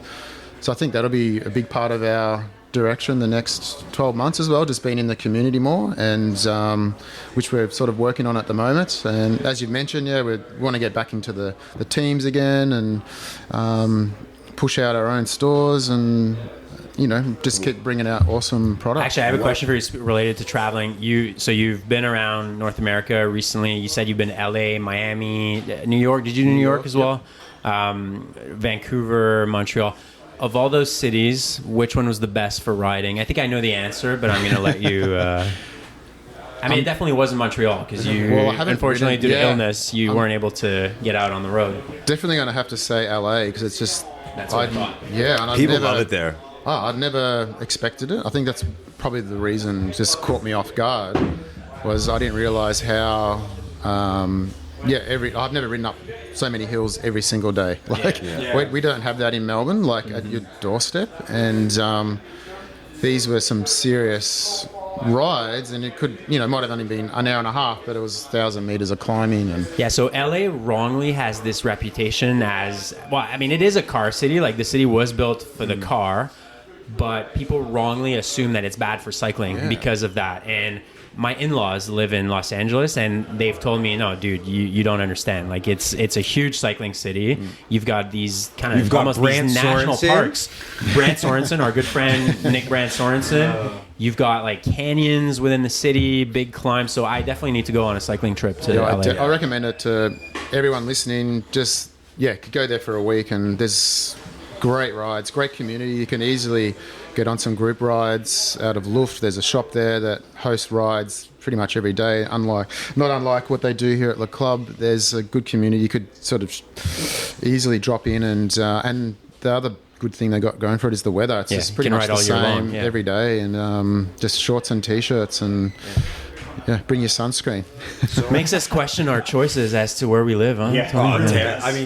C: so I think that'll be a big part of our direction the next 12 months as well, just being in the community more, and which we're sort of working on at the moment. And as you've mentioned, we want to get back into the teams again and push out our own stores and just keep bringing out awesome products.
A: Actually, I have a question for you related to traveling. You've been around North America recently. You said you've been to LA, Miami, New York. Did you do New York as well? Vancouver, Montreal. Of all those cities, which one was the best for riding? I think I know the answer, but I'm going to let you... it definitely wasn't Montreal, because unfortunately, due to illness, you weren't able to get out on the road.
C: Definitely going to have to say LA, because it's just...
A: That's what I thought.
C: Yeah, and
D: People love it there.
C: I'd never expected it. I think that's probably the reason just caught me off guard, was I didn't realise how... I've never ridden up so many hills every single day. We don't have that in Melbourne, at your doorstep. And these were some serious rides, and it might have only been an hour and a half, but it was 1,000 meters of climbing. And
A: so LA wrongly has this reputation as, it is a car city. Like, the city was built for the car, but people wrongly assume that it's bad for cycling because of that. And my in-laws live in Los Angeles, and they've told me, no, dude, you don't understand. Like, it's a huge cycling city. You've got these kind of almost these national parks. Brant Sorensen, our good friend Nick Brant Sorensen. You've got like canyons within the city, big climbs. So I definitely need to go on a cycling trip to LA.
C: I recommend it to everyone listening. Just could go there for a week, and there's great rides, great community. You can easily get on some group rides out of Luft. There's a shop there that hosts rides pretty much every day. Not unlike what they do here at the club. There's a good community. You could sort of easily drop in, and the other good thing they got going for it is the weather. It's just pretty much the same every day, and just shorts and t-shirts, and bring your sunscreen.
A: Makes us question our choices as to where we live, huh?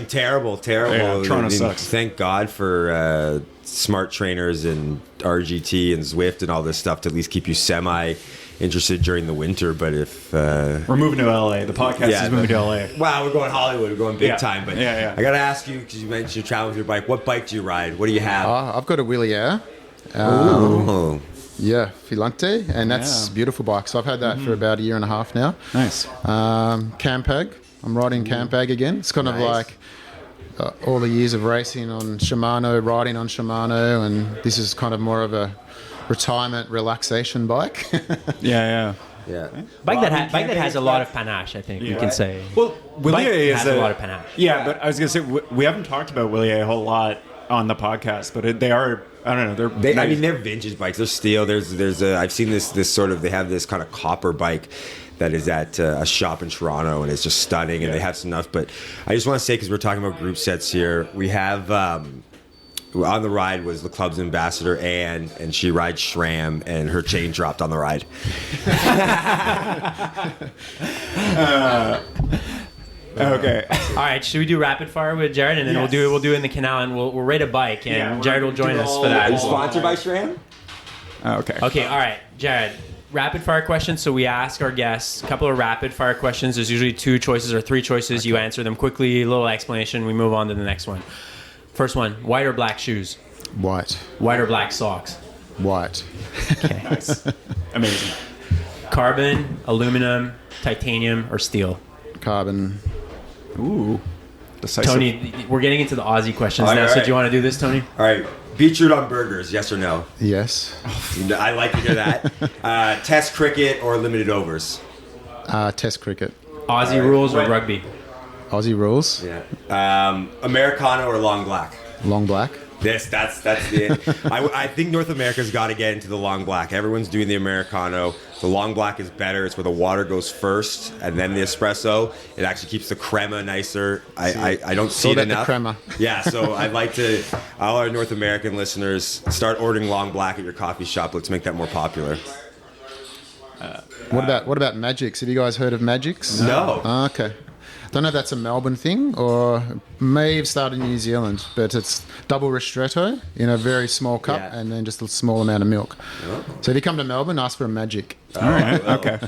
D: Terrible.
B: Toronto sucks.
D: Thank God for smart trainers and RGT and Zwift and all this stuff to at least keep you semi-interested during the winter. But if...
B: we're moving to LA. The podcast is moving to LA.
D: Wow, we're going Hollywood. We're going big time. But
B: I
D: got to ask you, because you mentioned you travel with your bike, what bike do you ride? What do you have?
C: I've got a Willie Air. Filante, and that's a beautiful bike. So I've had that for about a year and a half now.
B: Nice.
C: Campag. I'm riding Campag again. It's kind of like all the years of racing on Shimano, riding on Shimano, and this is kind of more of a retirement relaxation bike.
B: Yeah.
D: Yeah.
A: Bike that has a lot of panache, I think we can say.
B: Well,
A: Bike
B: Willier
A: has a lot of panache.
B: Yeah, but I was gonna say we haven't talked about Willier a whole lot on the podcast, but they are. I don't know.
D: I mean, they're vintage bikes. They're steel. I've seen this sort of. They have this kind of copper bike that is at a shop in Toronto, and it's just stunning. And they have some enough. But I just want to say, because we're talking about group sets here, we have on the ride was the club's ambassador Anne, and she rides SRAM, and her chain dropped on the ride.
B: Okay.
A: All right, should we do rapid fire with Jarrad, and then
B: Yes.
A: we'll do it in the canal, and we'll rate a bike, and
B: Yeah,
A: Jarrad will join us for
D: Are you
A: that.
D: sponsored by SRAM?
B: Okay.
A: Okay, all right, Jarrad. Rapid fire questions. So we ask our guests a couple of rapid fire questions. There's usually 2 choices or 3 choices. You answer them quickly, a little explanation. We move on to the next one. First one: white or black shoes?
C: White.
A: White or black socks?
C: White.
A: Okay.
B: Amazing.
A: Carbon, aluminum, titanium, or steel?
C: Carbon.
B: Ooh. Decisive.
A: Tony, we're getting into the Aussie questions
D: All
A: now. So
D: right.
A: do you want to do this, Tony?
D: All right. Beetroot on burgers, yes or no?
C: Yes.
D: I like to hear that. Test cricket or limited overs?
C: Test cricket.
A: Aussie rules or rugby?
C: Aussie rules.
D: Yeah. Americano or long black?
C: Long black.
D: That's the. I think North America's got to get into the long black. Everyone's doing the Americano. The long black is better. It's where the water goes first and then the espresso. It actually keeps the crema nicer. I don't see it
C: that the
D: enough.
C: crema.
D: Yeah, so I'd like to all our North American listeners start ordering long black at your coffee shop. Let's make that more popular.
C: What about Magics? Have you guys heard of Magics?
D: No.
C: Okay. Don't know if that's a Melbourne thing or may have started in New Zealand, but it's double ristretto in a very small cup and then just a small amount of milk.
D: Oh.
C: So if you come to Melbourne, ask for a Magic.
B: All right. Okay.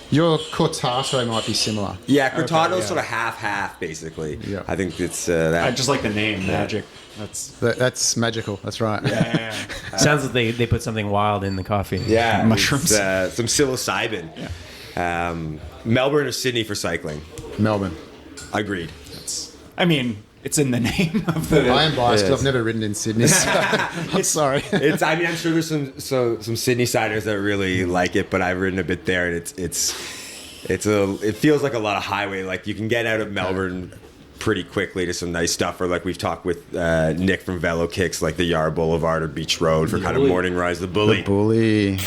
C: Your cortato might be similar.
D: Yeah, cortado's
B: yeah.
D: sort of half-half, basically.
C: Yeah.
D: I think it's
B: I
D: that.
B: just like the name Magic.
C: That's magical. That's right.
B: Yeah.
A: Sounds like they put something wild in the coffee.
D: Yeah,
B: Mushrooms.
D: it's, some psilocybin. Yeah. Melbourne or Sydney for cycling?
C: Melbourne.
D: Agreed.
B: I mean, it's in the name of the.
C: I am biased
D: Yes.
C: because I've never ridden in Sydney. So I'm sorry.
D: I mean, I'm sure there's some Sydney siders that really like it, but I've ridden a bit there, and it feels like a lot of highway. Like you can get out of Melbourne pretty quickly to some nice stuff, or like we've talked with Nick from Velo Kicks, like the Yar Boulevard or Beach Road for kind of morning rides. The Bully.
C: Bully.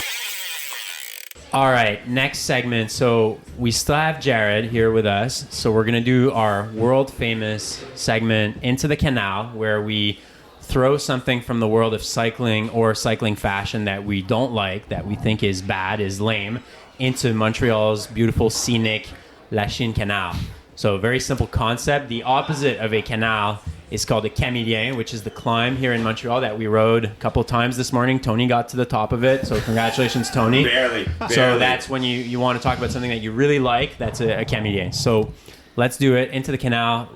A: All right, next segment. So we still have Jarrad here with us. So we're gonna do our world famous segment Into the Canal, where we throw something from the world of cycling or cycling fashion that we don't like, that we think is bad, is lame, into Montreal's beautiful scenic La Chine Canal. So a very simple concept. The opposite of a canal is called a camélien, which is the climb here in Montreal that we rode a couple of times this morning. Tony got to the top of it, so congratulations, Tony.
D: Barely.
A: So that's when you want to talk about something that you really like. That's a camélien. So let's do it. Into the canal.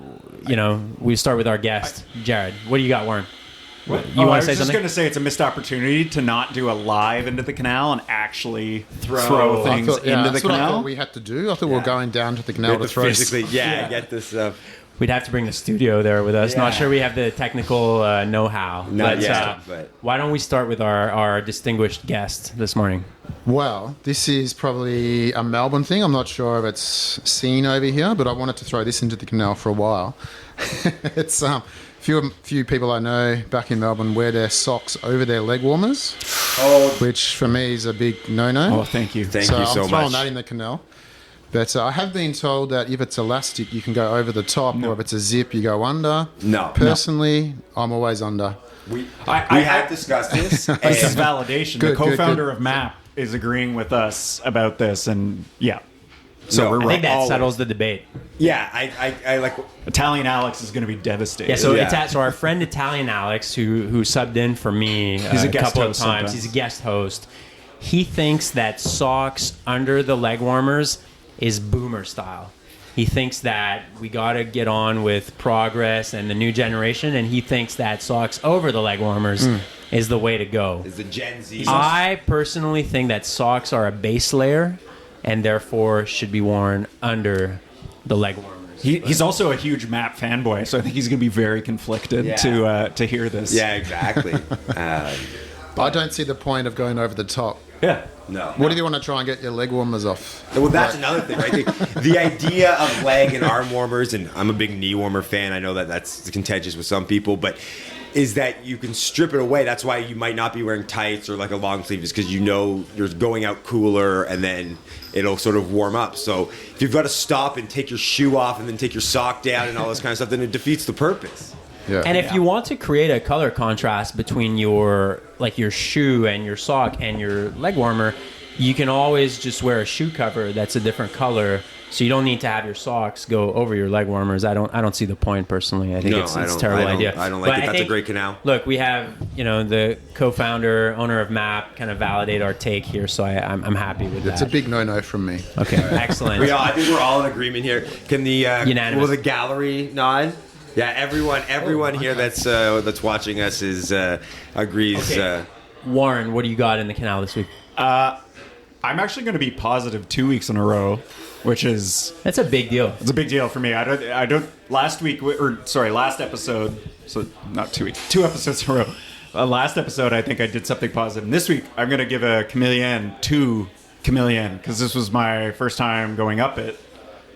A: You know, we start with our guest, Jarrad. What do you got, Warren? You
B: I
A: want to
B: was
A: say
B: just
A: something?
B: going to say it's a missed opportunity to not do a live into the canal and actually throw things into the
C: that's what I
B: canal.
C: thought we had to do. I thought we were going down to the canal to throw.
D: physically, get this stuff.
A: We'd have to bring the studio there with us.
D: Yeah.
A: Not sure we have the technical know-how.
D: Not
A: but,
D: yet, but-
A: why don't we start with our distinguished guest this morning?
C: Well, this is probably a Melbourne thing. I'm not sure if it's seen over here, but I wanted to throw this into the canal for a while. It's few people I know back in Melbourne wear their socks over their leg warmers, which for me is a big no-no.
B: Oh, thank you.
D: Thank you
C: I'm
D: so
C: throwing
D: much.
C: that in the canal. But I have been told that if it's elastic, you can go over the top, or if it's a zip, you go under.
D: No.
C: Personally, I'm always under.
D: We
B: I
D: have discussed this.
B: This is
D: and
B: validation.
C: Good,
B: the
C: good,
B: co-founder
C: good.
B: of MAAP is agreeing with us about this, and yeah. So
D: No,
B: we're
A: I think that
B: always.
A: settles the debate.
D: yeah, I like.
B: Italian Alex is going to be devastated.
A: Yeah, so
D: Yeah.
A: so our friend Italian Alex, who subbed in for me
B: He's a guest
A: couple of
B: host
A: times,
B: sometimes.
A: he's a guest host. He thinks that socks under the leg warmers is boomer style. He thinks that we got to get on with progress and the new generation, and he thinks that socks over the leg warmers is the way to go.
D: Is the Gen Z.
A: I personally think that socks are a base layer and therefore should be worn under the leg warmers.
B: He's also a huge MAAP fanboy, so I think he's going to be very conflicted
D: Yeah.
B: to hear this.
D: Yeah, exactly.
C: I don't see the point of going over the top.
B: Yeah.
D: No.
C: What do you want to try and get your leg warmers off?
D: Well, that's another thing, right? The idea of leg and arm warmers, and I'm a big knee warmer fan. I know that that's contentious with some people, but is that you can strip it away. That's why you might not be wearing tights or like a long sleeve, is because you know you're going out cooler and then it'll sort of warm up. So if you've got to stop and take your shoe off and then take your sock down and all this kind of stuff, then it defeats the purpose.
C: Yeah.
A: And if you want to create a color contrast between your shoe and your sock and your leg warmer, you can always just wear a shoe cover that's a different color, so you don't need to have your socks go over your leg warmers. I don't see the point personally. I think it's a terrible idea.
D: I don't like it. That's a great Canal.
A: Look, we have the co-founder, owner of MAAP, kind of validate our take here, so I'm happy with that.
C: It's a big no-no from me.
A: Okay, excellent.
D: I think we're all in agreement here. Can the
A: Unanimous.
D: will the gallery nod? Yeah, everyone here that's watching us agrees.
A: Okay. Warren, what do you got in the Canal this week?
B: I'm actually going to be positive 2 weeks in a row, which is
A: That's a big deal.
B: it's a big deal for me. I don't. Last episode. So not 2 weeks, 2 episodes in a row. Last episode, I think I did something positive. And this week, I'm going to give a chameleon to chameleon because this was my first time going up it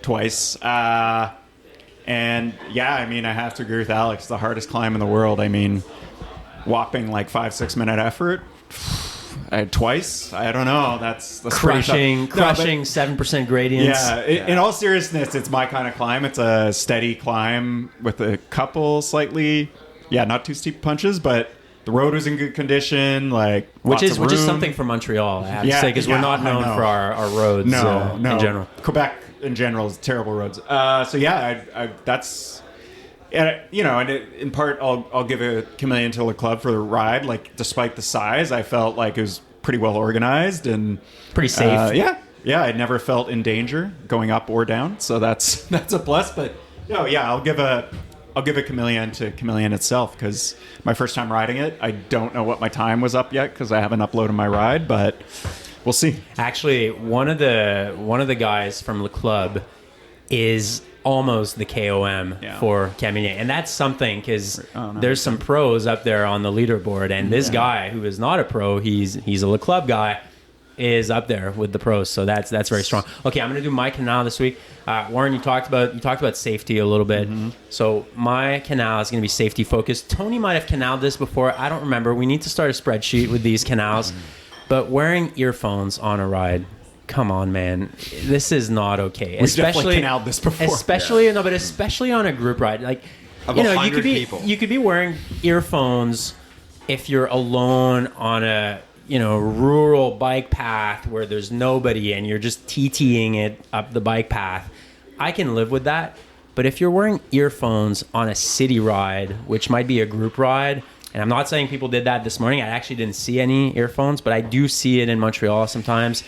B: twice. And yeah, I mean, I have to agree with Alex. The hardest climb in the world. I mean, whopping like 5-6 minute effort. I had twice. I don't know. That's
A: Crushing
B: pretty tough. No,
A: 7% gradients.
B: yeah, in all seriousness, it's my kind of climb. It's a steady climb with a couple slightly, not too steep punches, but the road was in good condition. Like
A: Which is
B: room.
A: something for Montreal, I have to say, because we're not known for our roads in general.
B: Quebec in general is terrible roads. That's. And in part, I'll give a chameleon to the club for the ride. Like, despite the size, I felt like it was pretty well organized and
A: Pretty safe.
B: I never felt in danger going up or down. So that's a plus. But I'll give a chameleon to chameleon itself because my first time riding it, I don't know what my time was up yet because I haven't uploaded my ride, but we'll see.
A: Actually, one of the guys from the club is almost the KOM for chameleon, and that's something because there's some pros up there on the leaderboard, and this guy who is not a pro, he's a Le Club guy, is up there with the pros, so that's very strong. Okay, I'm gonna do my Canal this week. Warren, you talked about safety a little bit, so my Canal is gonna be safety focused. Tony might have canaled this before, I don't remember. We need to start a spreadsheet with these canals, but wearing earphones on a ride. Come on, man. This is not okay.
B: We've definitely canaled this before.
A: Especially on a group ride. Like, you could be wearing earphones if you're alone on a rural bike path where there's nobody and you're just TTing it up the bike path. I can live with that. But if you're wearing earphones on a city ride, which might be a group ride, and I'm not saying people did that this morning. I actually didn't see any earphones, but I do see it in Montreal sometimes.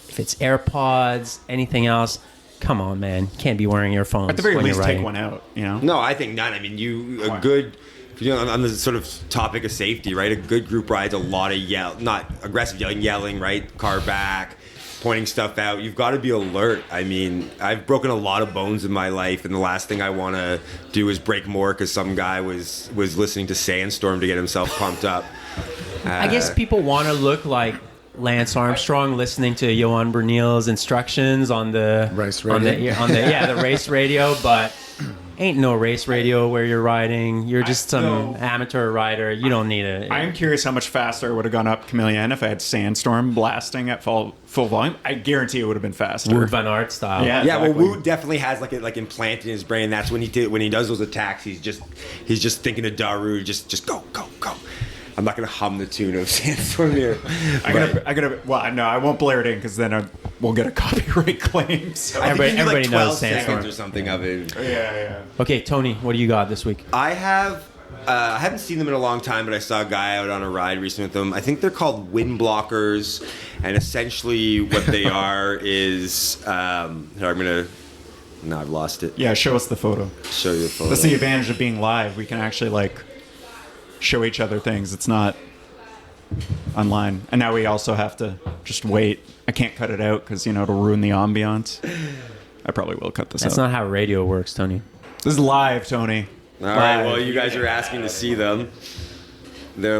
A: If it's AirPods, anything else, come on, man. You can't be wearing earphones.
B: At the very
A: when
B: least,
A: you're
B: take
A: riding.
B: one out,
D: No, I think not. I mean, on the sort of topic of safety, right? A good group ride's a lot of not aggressive yelling, right? Car back, pointing stuff out. You've got to be alert. I mean, I've broken a lot of bones in my life, and the last thing I want to do is break more because some guy was listening to Sandstorm to get himself pumped up.
A: I guess people want to look like Lance Armstrong listening to Johan Bernil's instructions on the
C: race radio.
A: The race radio, but ain't no race radio where you're riding. You're just some amateur rider. You don't need it.
B: I am curious how much faster I would have gone up chameleon if I had Sandstorm blasting at full volume. I guarantee it would have been faster.
A: Wood Van Aert style.
B: Yeah,
D: Yeah,
B: exactly.
D: well, Wood definitely has like implanted in his brain. That's when he does those attacks. He's just thinking of Daru. Just go. I'm not gonna hum the tune of Sandstorm here.
B: I won't blare it in because then we'll get a copyright claim. So.
A: Everybody knows
D: 12
A: Sandstorm
D: seconds or something of it.
B: Yeah.
A: Okay, Tony, what do you got this week?
D: I haven't seen them in a long time, but I saw a guy out on a ride recently with them. I think they're called wind blockers, and essentially what they are is I've lost it.
B: Yeah, show us the photo.
D: Show you the photo.
B: That's the advantage of being live. We can actually show each other things. It's not online. And now we also have to just wait. I can't cut it out because, it'll ruin the ambiance. I probably will cut this out.
A: That's not how radio works, Tony.
B: This is live, Tony.
D: All right, well, you guys are asking to see them. They're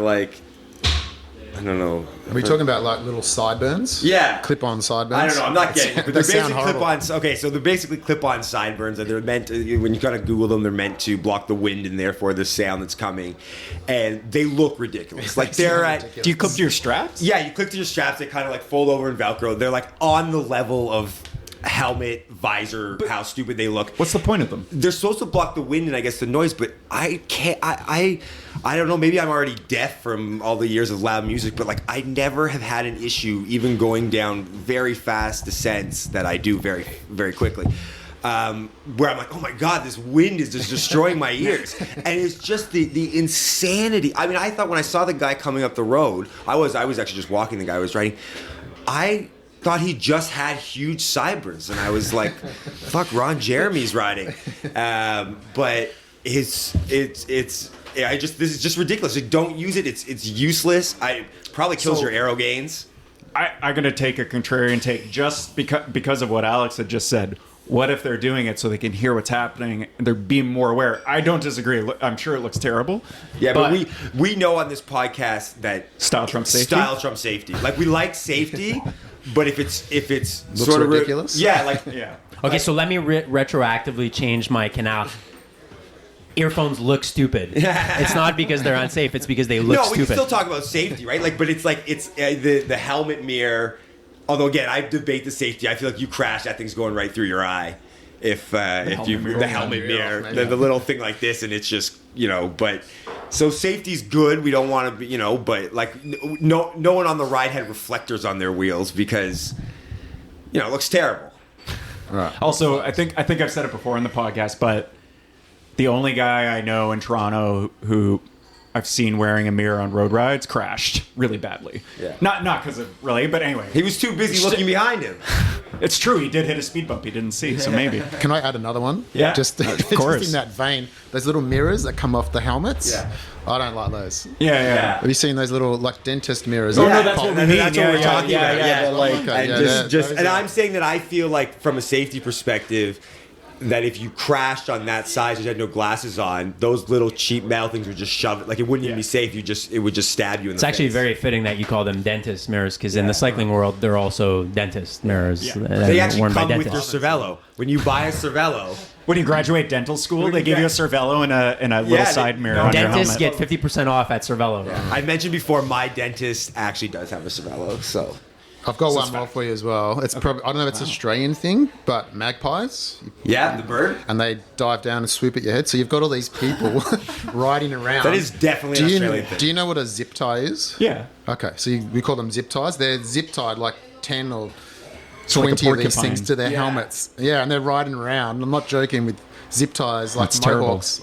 D: I don't know.
C: Are we talking about like little sideburns?
D: Yeah.
C: Clip-on sideburns?
D: I don't know. I'm not getting it. But
C: They
D: they're
C: sound
D: basically
C: horrible.
D: clip-on. Okay, so they're basically clip-on sideburns, and they're meant to, when you kind of Google them, they're meant to block the wind and therefore the sound that's coming. And they look ridiculous. Like they're at.
C: Ridiculous.
B: Do you clip to your straps?
D: Yeah, you click to your straps. They kind of like fold over and Velcro. They're like on the level of helmet, visor, how stupid they look.
B: What's the point of them?
D: They're supposed to block the wind and I guess the noise, but I can't. I don't know. Maybe I'm already deaf from all the years of loud music, but like I never have had an issue even going down very fast descents that I do very, very quickly. Where I'm like, oh my god, this wind is just destroying my ears, and it's just the insanity. I mean, I thought when I saw the guy coming up the road, I was actually just walking. The guy was riding. I thought he just had huge sideburns, and I was like, "Fuck, Ron Jeremy's riding," but this is just ridiculous. Like, don't use it. It's useless. I probably kills your aero gains.
B: I'm going to take a contrarian take just because of what Alex had just said. What if they're doing it so they can hear what's happening and they're being more aware? I don't disagree. I'm sure it looks terrible.
D: Yeah, but we know on this podcast that
B: Style trumps safety.
D: Style trumps safety. Like we like safety, but if it's
C: Looks
D: sort of
C: ridiculous?
D: yeah, like
B: Yeah.
A: Okay, so let me retroactively change my Canal. Earphones look stupid. It's not because they're unsafe. It's because they look
D: no,
A: stupid.
D: we can still talk about safety, right? Like, but it's like it's the helmet mirror. Although again, I debate the safety. I feel like you crash, that thing's going right through your eye. If you
B: mirror.
D: the helmet mirror,
C: Maybe.
D: the little thing like this, and it's just but so safety's good. We don't want to be but like no one on the ride had reflectors on their wheels because it looks terrible.
C: Right.
B: Also, I think I've said it before in the podcast, but the only guy I know in Toronto who I've seen wearing a mirror on road rides crashed really badly.
D: Yeah.
B: Not because of really, but anyway.
D: He was too busy looking behind him.
B: It's true. He did hit a speed bump he didn't see, so maybe.
C: Can I add another one?
B: Yeah,
C: Just,
B: of
C: just
B: course.
C: in that vein, those little mirrors that come off the helmets.
D: Yeah.
C: I don't like those.
B: Yeah.
C: Have you seen those little like dentist mirrors?
B: Oh,
C: that
B: no, that's
C: pop-
B: what we mean.
D: That's what we're talking about.
B: Yeah,
D: Yeah,
B: like,
C: Okay,
D: and
C: yeah,
D: just
C: those
D: and
C: are-
D: I'm saying that I feel like from a safety perspective that if you crashed on that size and you had no glasses on, those little cheap metal things would just shove it. Like it wouldn't even be safe. It would just stab you in the face.
A: It's actually very fitting that you call them dentist mirrors because in the cycling world, they're also dentist mirrors.
B: Yeah.
A: that
D: They
A: are
D: actually
A: worn by
D: come with your
A: dentists.
D: Cervelo. When you buy a Cervelo,
B: When you graduate dental school, they give you a Cervelo and a little side mirror on your
A: Dentists
B: helmet.
A: get 50% off at Cervelo.
D: I mentioned before, my dentist actually does have a Cervelo. So
C: I've got one more for you as well. It's probably I don't know if it's an Australian thing, but magpies,
D: yeah, the bird.
C: and they dive down and swoop at your head. So you've got all these people riding around.
D: That is definitely an Australian thing.
C: Do you know what a zip tie is?
B: Yeah.
C: Okay, so we call them zip ties. They're zip tied like 10 or
B: So like a
C: 20 of these
B: porcupine.
C: things to their helmets. Yeah, and they're riding around. I'm not joking with zip ties like
B: That's terrible.
C: mohawks.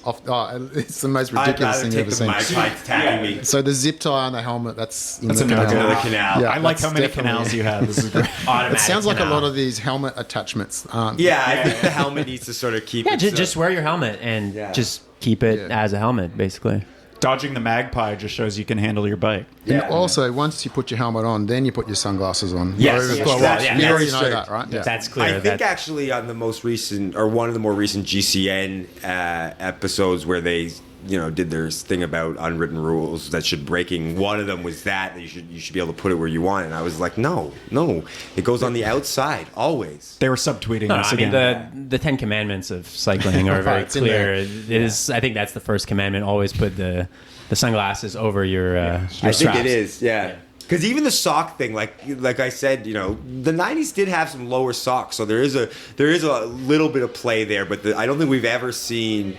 C: It's the most
D: I'd
C: ridiculous
D: rather
C: thing
D: take
C: you've
D: the
C: ever seen.
D: magpie tagging me.
C: So the zip tie on the helmet, that's
B: That's a
C: the
B: no-go.
C: canal.
D: The canal.
C: Yeah,
B: I like
C: that's
B: how many
C: definitely-
B: canals you have. This is great.
A: Automatic
C: It sounds like a
A: canal.
C: lot of these helmet attachments aren't.
D: Yeah, I think the helmet needs to sort of keep.
A: Yeah,
D: its,
A: just wear your helmet and
D: Yeah.
A: just keep it
C: Yeah.
A: as a helmet, basically.
B: Dodging the magpie just shows you can handle your bike.
C: And also, once you put your helmet on, then you put your sunglasses on.
A: Yes,
C: Or-
A: yes,
C: well,
A: that-
C: you
A: yeah,
C: already
D: that's
C: know
D: strict.
C: that, right? Yeah.
A: That's clear.
D: I think actually on the most recent or one of the more recent GCN episodes where they did their thing about unwritten rules that should breaking, one of them was that you should be able to put it where you want, and I was like, no, it goes on the outside always.
B: They were subtweeting
A: No,
B: us
A: I mean
B: again.
A: the 10 Commandments of cycling are very
C: It's in
A: clear.
C: there.
A: It is. I think that's the first commandment. Always put the sunglasses over your.
D: I think it is, yeah. Because even the sock thing, like I said, the '90s did have some lower socks, so there is a little bit of play there. But I don't think we've ever seen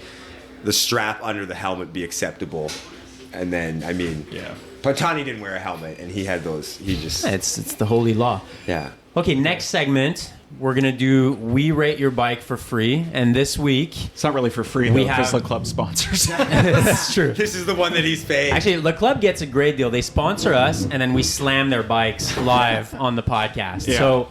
D: the strap under the helmet be acceptable. And then, I mean, Pantani didn't wear a helmet, and he had those. He just
A: It's the holy law.
D: yeah.
A: Okay, next segment we're gonna do. We rate your bike for free, and this week
B: It's not really for free,
A: We
B: though, because
A: have-
B: the club sponsors.
A: that's true.
D: This is the one that he's paying.
A: Actually, the club gets a great deal. They sponsor us, and then we slam their bikes live on the podcast.
B: Yeah.
A: So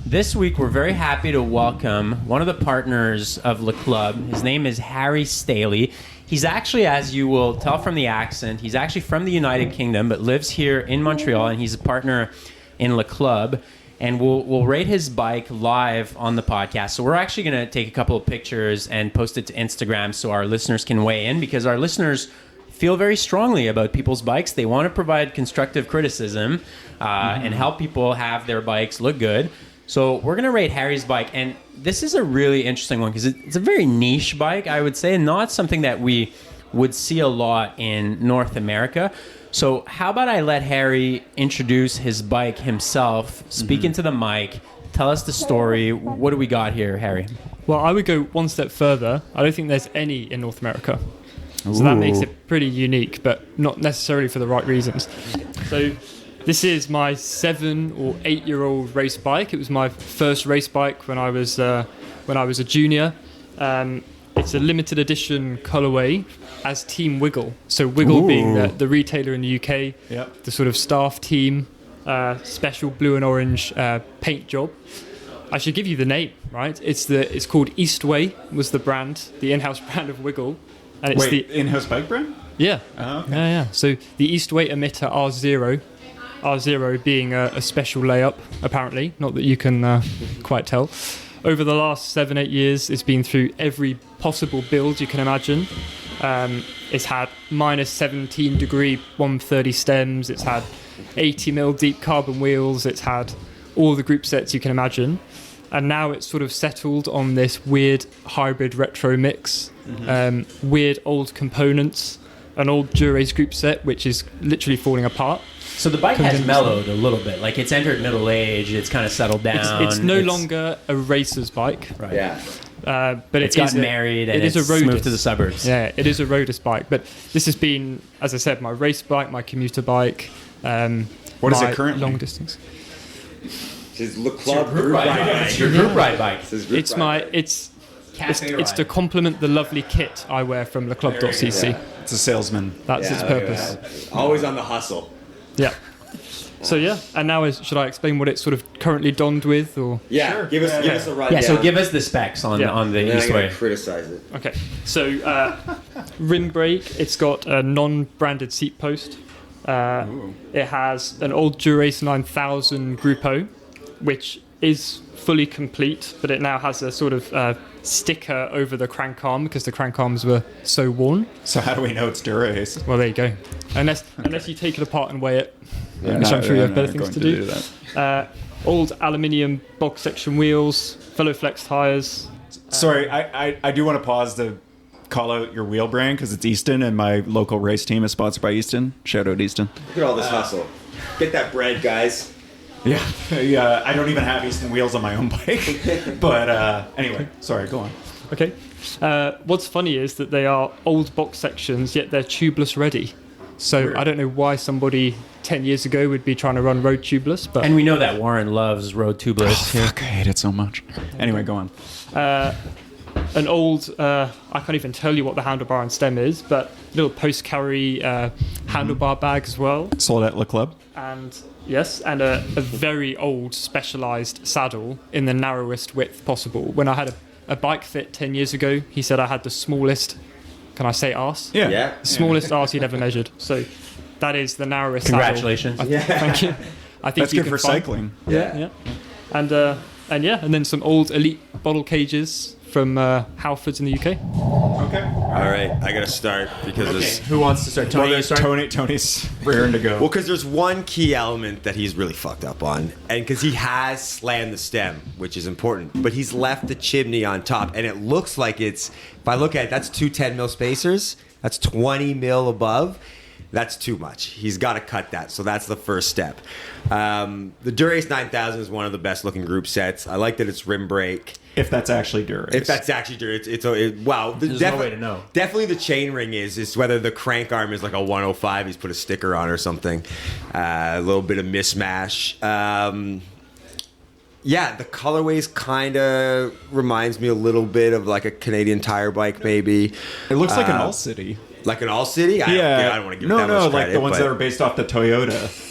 A: this week, we're very happy to welcome one of the partners of Le Club. His name is Harry Staley. He's actually, as you will tell from the accent, he's actually from the United Kingdom, but lives here in Montreal, and he's a partner in Le Club. And we'll rate his bike live on the podcast. So we're actually going to take a couple of pictures and post it to Instagram so our listeners can weigh in, because our listeners feel very strongly about people's bikes. They want to provide constructive criticism and help people have their bikes look good. So we're going to rate Harry's bike. And this is a really interesting one because it's a very niche bike, I would say, not something that we would see a lot in North America. So how about I let Harry introduce his bike himself, speak into the mic, tell us the story. What do we got here, Harry?
E: Well, I would go one step further. I don't think there's any in North America. So that makes it pretty unique, but not necessarily for the right reasons. So this is my 7 or 8-year-old race bike. It was my first race bike when I was a junior. It's a limited edition colorway as Team Wiggle. So Wiggle being the retailer in the UK, the sort of staff team, special blue and orange paint job. I should give you the name, right? It's called Eastway was the brand, the in-house brand of Wiggle. And it's the
B: in-house bike brand?
E: Yeah.
B: Oh, okay.
E: Yeah. So the Eastway emitter R0 being a special layup, apparently. Not that you can quite tell. Over the last 7-8 years, it's been through every possible build you can imagine. It's had minus 17 degree 130 stems. It's had 80mm deep carbon wheels. It's had all the group sets you can imagine. And now it's sort of settled on this weird hybrid retro mix, weird old components, an old Dura-Ace group set, which is literally falling apart.
A: So the bike has mellowed a little bit. Like it's entered middle age. It's kind of settled down.
E: It's no longer a racer's bike.
A: Right.
D: Yeah.
A: But it's gotten married and it's moved to the suburbs.
E: Yeah, it is a roadist bike. But this has been, as I said, my race bike, my commuter bike.
B: What is it currently?
E: Long distance.
D: It's your club
A: group ride bike. It's your group ride bike.
E: It's to complement the lovely kit I wear from leclub.cc.
B: Yeah. It's a salesman.
E: That's its purpose.
D: Always on the hustle.
E: Yeah. So and now should I explain what it's sort of currently donned with, or?
D: Yeah, sure. Give us a rundown.
A: Yeah, so give us the specs on the Eastway.
D: Criticize it.
E: Okay, so rim brake. It's got a non-branded seat post. It has an old Dura-Ace 9000 Group O, which is fully complete, but it now has a sort of sticker over the crank arm because the crank arms were so worn.
B: So how do we know it's Dura-Ace?
E: Well, there you go. Unless you take it apart and weigh it, which I'm sure you have better things to do. Old aluminium box section wheels, Veloflex tires.
B: Sorry, I do want to pause to call out your wheel brand because it's Easton and my local race team is sponsored by Easton. Shout out Easton.
D: Look at all this hustle. Get that bread, guys.
B: Yeah. I don't even have Easton wheels on my own bike. But anyway, sorry, go on.
E: Okay. What's funny is that they are old box sections, yet they're tubeless ready. So I don't know why somebody 10 years ago would be trying to run road tubeless. But
A: and we know that Warren loves road tubeless.
B: Oh, fuck, I hate it so much. Anyway, go on.
E: An old, I can't even tell you what the handlebar and stem is, but little post-carry handlebar bag as well.
B: Sold at Le Club.
E: And yes, and a very old specialised saddle in the narrowest width possible. When I had a bike fit 10 years ago, he said I had the smallest, can I say arse?
B: Yeah.
E: Smallest arse he'd ever measured. So that is the narrowest
A: Congratulations.
E: saddle. Thank you. I think
B: that's good for cycling.
E: Yeah. And then some old Elite bottle cages from Halfords in the UK.
B: Okay.
D: All right, I gotta start because
A: Who wants to start?
B: Tony's raring to go.
D: Well, because there's one key element that he's really fucked up on, and because he has slammed the stem, which is important, but he's left the chimney on top, and it looks like it's. If I look at it, that's 2 10mm spacers. That's 20mm above. That's too much. He's got to cut that. So that's the first step. The Dura-Ace 9000 is one of the best looking group sets. I like that it's rim brake.
B: If that's actually Dura-Ace.
D: If that's actually Dura-Ace, wow.
A: There's no way to know.
D: Definitely the chain ring is whether the crank arm is like a 105. He's put a sticker on or something. A little bit of mismatch. The colorways kind of reminds me a little bit of like a Canadian tire bike, maybe.
B: It looks like an All City.
D: Like an All City? I don't want to give it that much credit.
B: Like the ones that are based off the Toyota.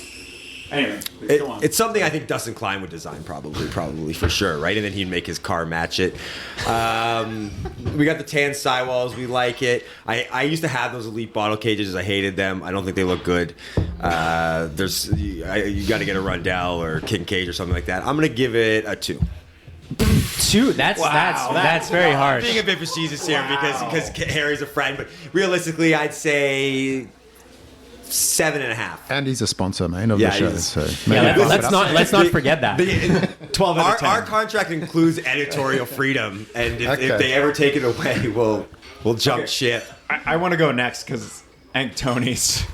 B: Anyway, go on.
D: It's something I think Dustin Klein would design probably for sure, right? And then he'd make his car match it. We got the tan sidewalls. We like it. I used to have those Elite bottle cages. I hated them. I don't think they look good. You got to get a Rundell or King Cage or something like that. I'm going to give it a 2.
A: Two. That's very harsh.
D: Being a bit facetious here because Harry's a friend, but realistically, I'd say 7.5.
C: And he's a sponsor, man, of the show. So
A: Yeah, let's not forget that.
B: 12 out of 10.
D: Our contract includes editorial freedom, and if they ever take it away, we'll jump ship.
B: I want to go next because I think Tony's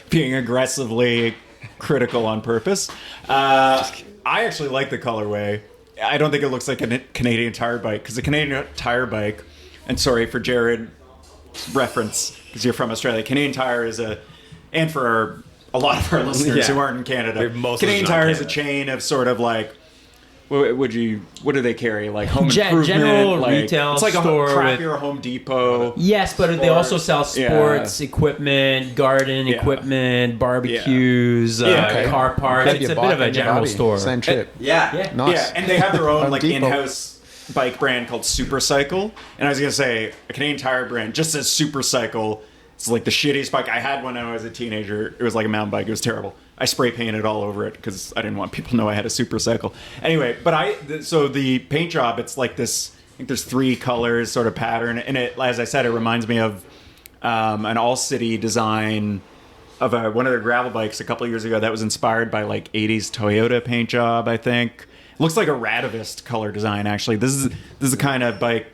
B: being aggressively critical on purpose. I actually like the colorway. I don't think it looks like a Canadian Tire bike because the Canadian Tire bike, and sorry for Jarrad reference because you're from Australia, Canadian Tire is and for a lot of our listeners who aren't in Canada, Canadian Tire is a chain of sort of like, what do they carry? Like home improvement,
A: general
B: like,
A: retail
B: it's like
A: store
B: a crappier Home Depot.
A: Yes, but they also sell sports equipment, garden equipment, barbecues, car parts.
C: Maybe
A: It's a bit of a general
C: Barbie.
A: store.
C: Same trip.
D: Yeah.
C: Nice.
B: Yeah, and they have their own
C: Home
B: like
C: Depot.
B: in-house bike brand called Supercycle. And I was gonna say a Canadian Tire brand just says Supercycle. It's like the shittiest bike I had when I was a teenager. It was like a mountain bike. It was terrible. I spray painted all over it because I didn't want people to know I had a Supercycle. Anyway, but so the paint job, it's like this. I think there's 3 colors sort of pattern, and it, as I said, it reminds me of an all-city design of one of their gravel bikes a couple of years ago that was inspired by like 80s Toyota paint job. I think it looks like a Radavist color design. Actually, this is the kind of bike.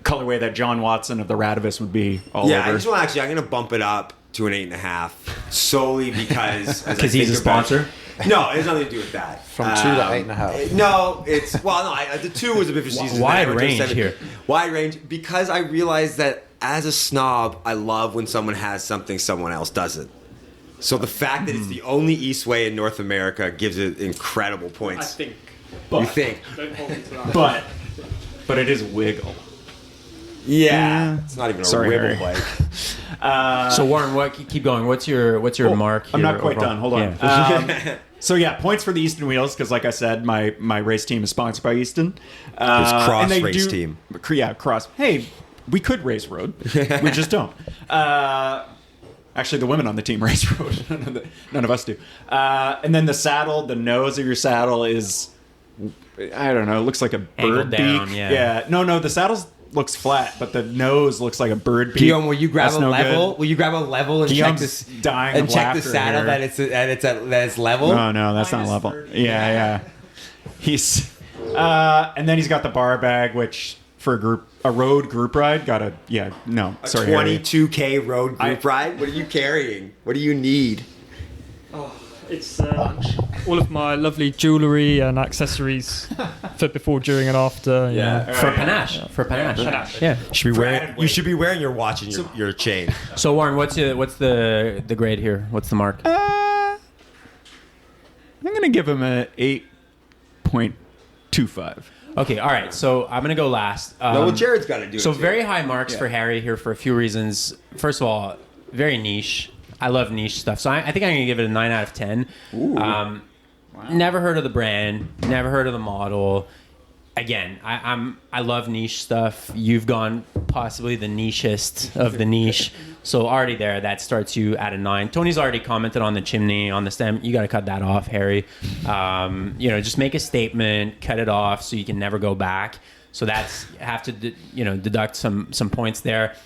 B: Colorway that John Watson of the Radavist would be all over.
D: I just want I'm going to bump it up to an 8.5 solely because
A: He's a sponsor.
D: No, it has nothing to do with that.
C: From 2 to 8.5.
D: No, it's the 2 was a bit facetious.
A: Wide range here.
D: Wide range because I realized that as a snob, I love when someone has something someone else doesn't. So the fact that it's the only Eastway in North America gives it incredible points.
E: think.
D: You think?
E: Don't hold me to that.
B: But it is wiggle.
D: Yeah, it's not even a
B: Sorry,
D: wibble
B: Harry.
D: bike.
A: So Warren, keep going. What's your mark?
B: I'm
A: here
B: not quite
A: overall?
B: done. Hold on.
A: Yeah.
B: So yeah, points for the Easton Wheels because, like I said, my race team is sponsored by Easton.
D: It's cross
B: and they
D: race team.
B: Yeah, cross. Hey, we could race road. We just don't. Actually, the women on the team race road. None of us do. And then the saddle, the nose of your saddle is, I don't know, it looks like a bird
A: Angled
B: beak.
A: down, yeah.
B: No, the saddle looks flat, but the nose looks like a bird beak.
D: Guillaume, will you grab
B: That's
D: a
B: no
D: level?
B: good.
D: Will you grab a level and
B: Guillaume's
D: check this?
B: dying
D: And
B: of
D: check the
B: laughter
D: saddle
B: here.
D: that it's level.
B: No, that's not level. Yeah. He's and then he's got the bar bag, which for a road group ride got Harry.
D: 22K road group ride. What are you carrying? What do you need?
E: It's all of my lovely jewellery and accessories for before, during, and after.
A: For panache. For panache.
E: Panache.
A: Yeah.
D: You should be wearing your watch and your chain.
A: So Warren, what's the grade here? What's the mark?
B: I'm gonna give him a 8.25.
A: Okay, all right. So I'm gonna go last.
D: Jared's got to do it.
A: So
D: too.
A: very high marks for Harry here for a few reasons. First of all, very niche. I love niche stuff. So I think I'm going to give it a 9 out of 10. Wow. Never heard of the brand. Never heard of the model. Again, I love niche stuff. You've gone possibly the nichest of the niche. So already there, that starts you at a 9. Tony's already commented on the chimney, on the stem. You got to cut that off, Harry. Just make a statement, cut it off so you can never go back. So that's have to deduct some points there.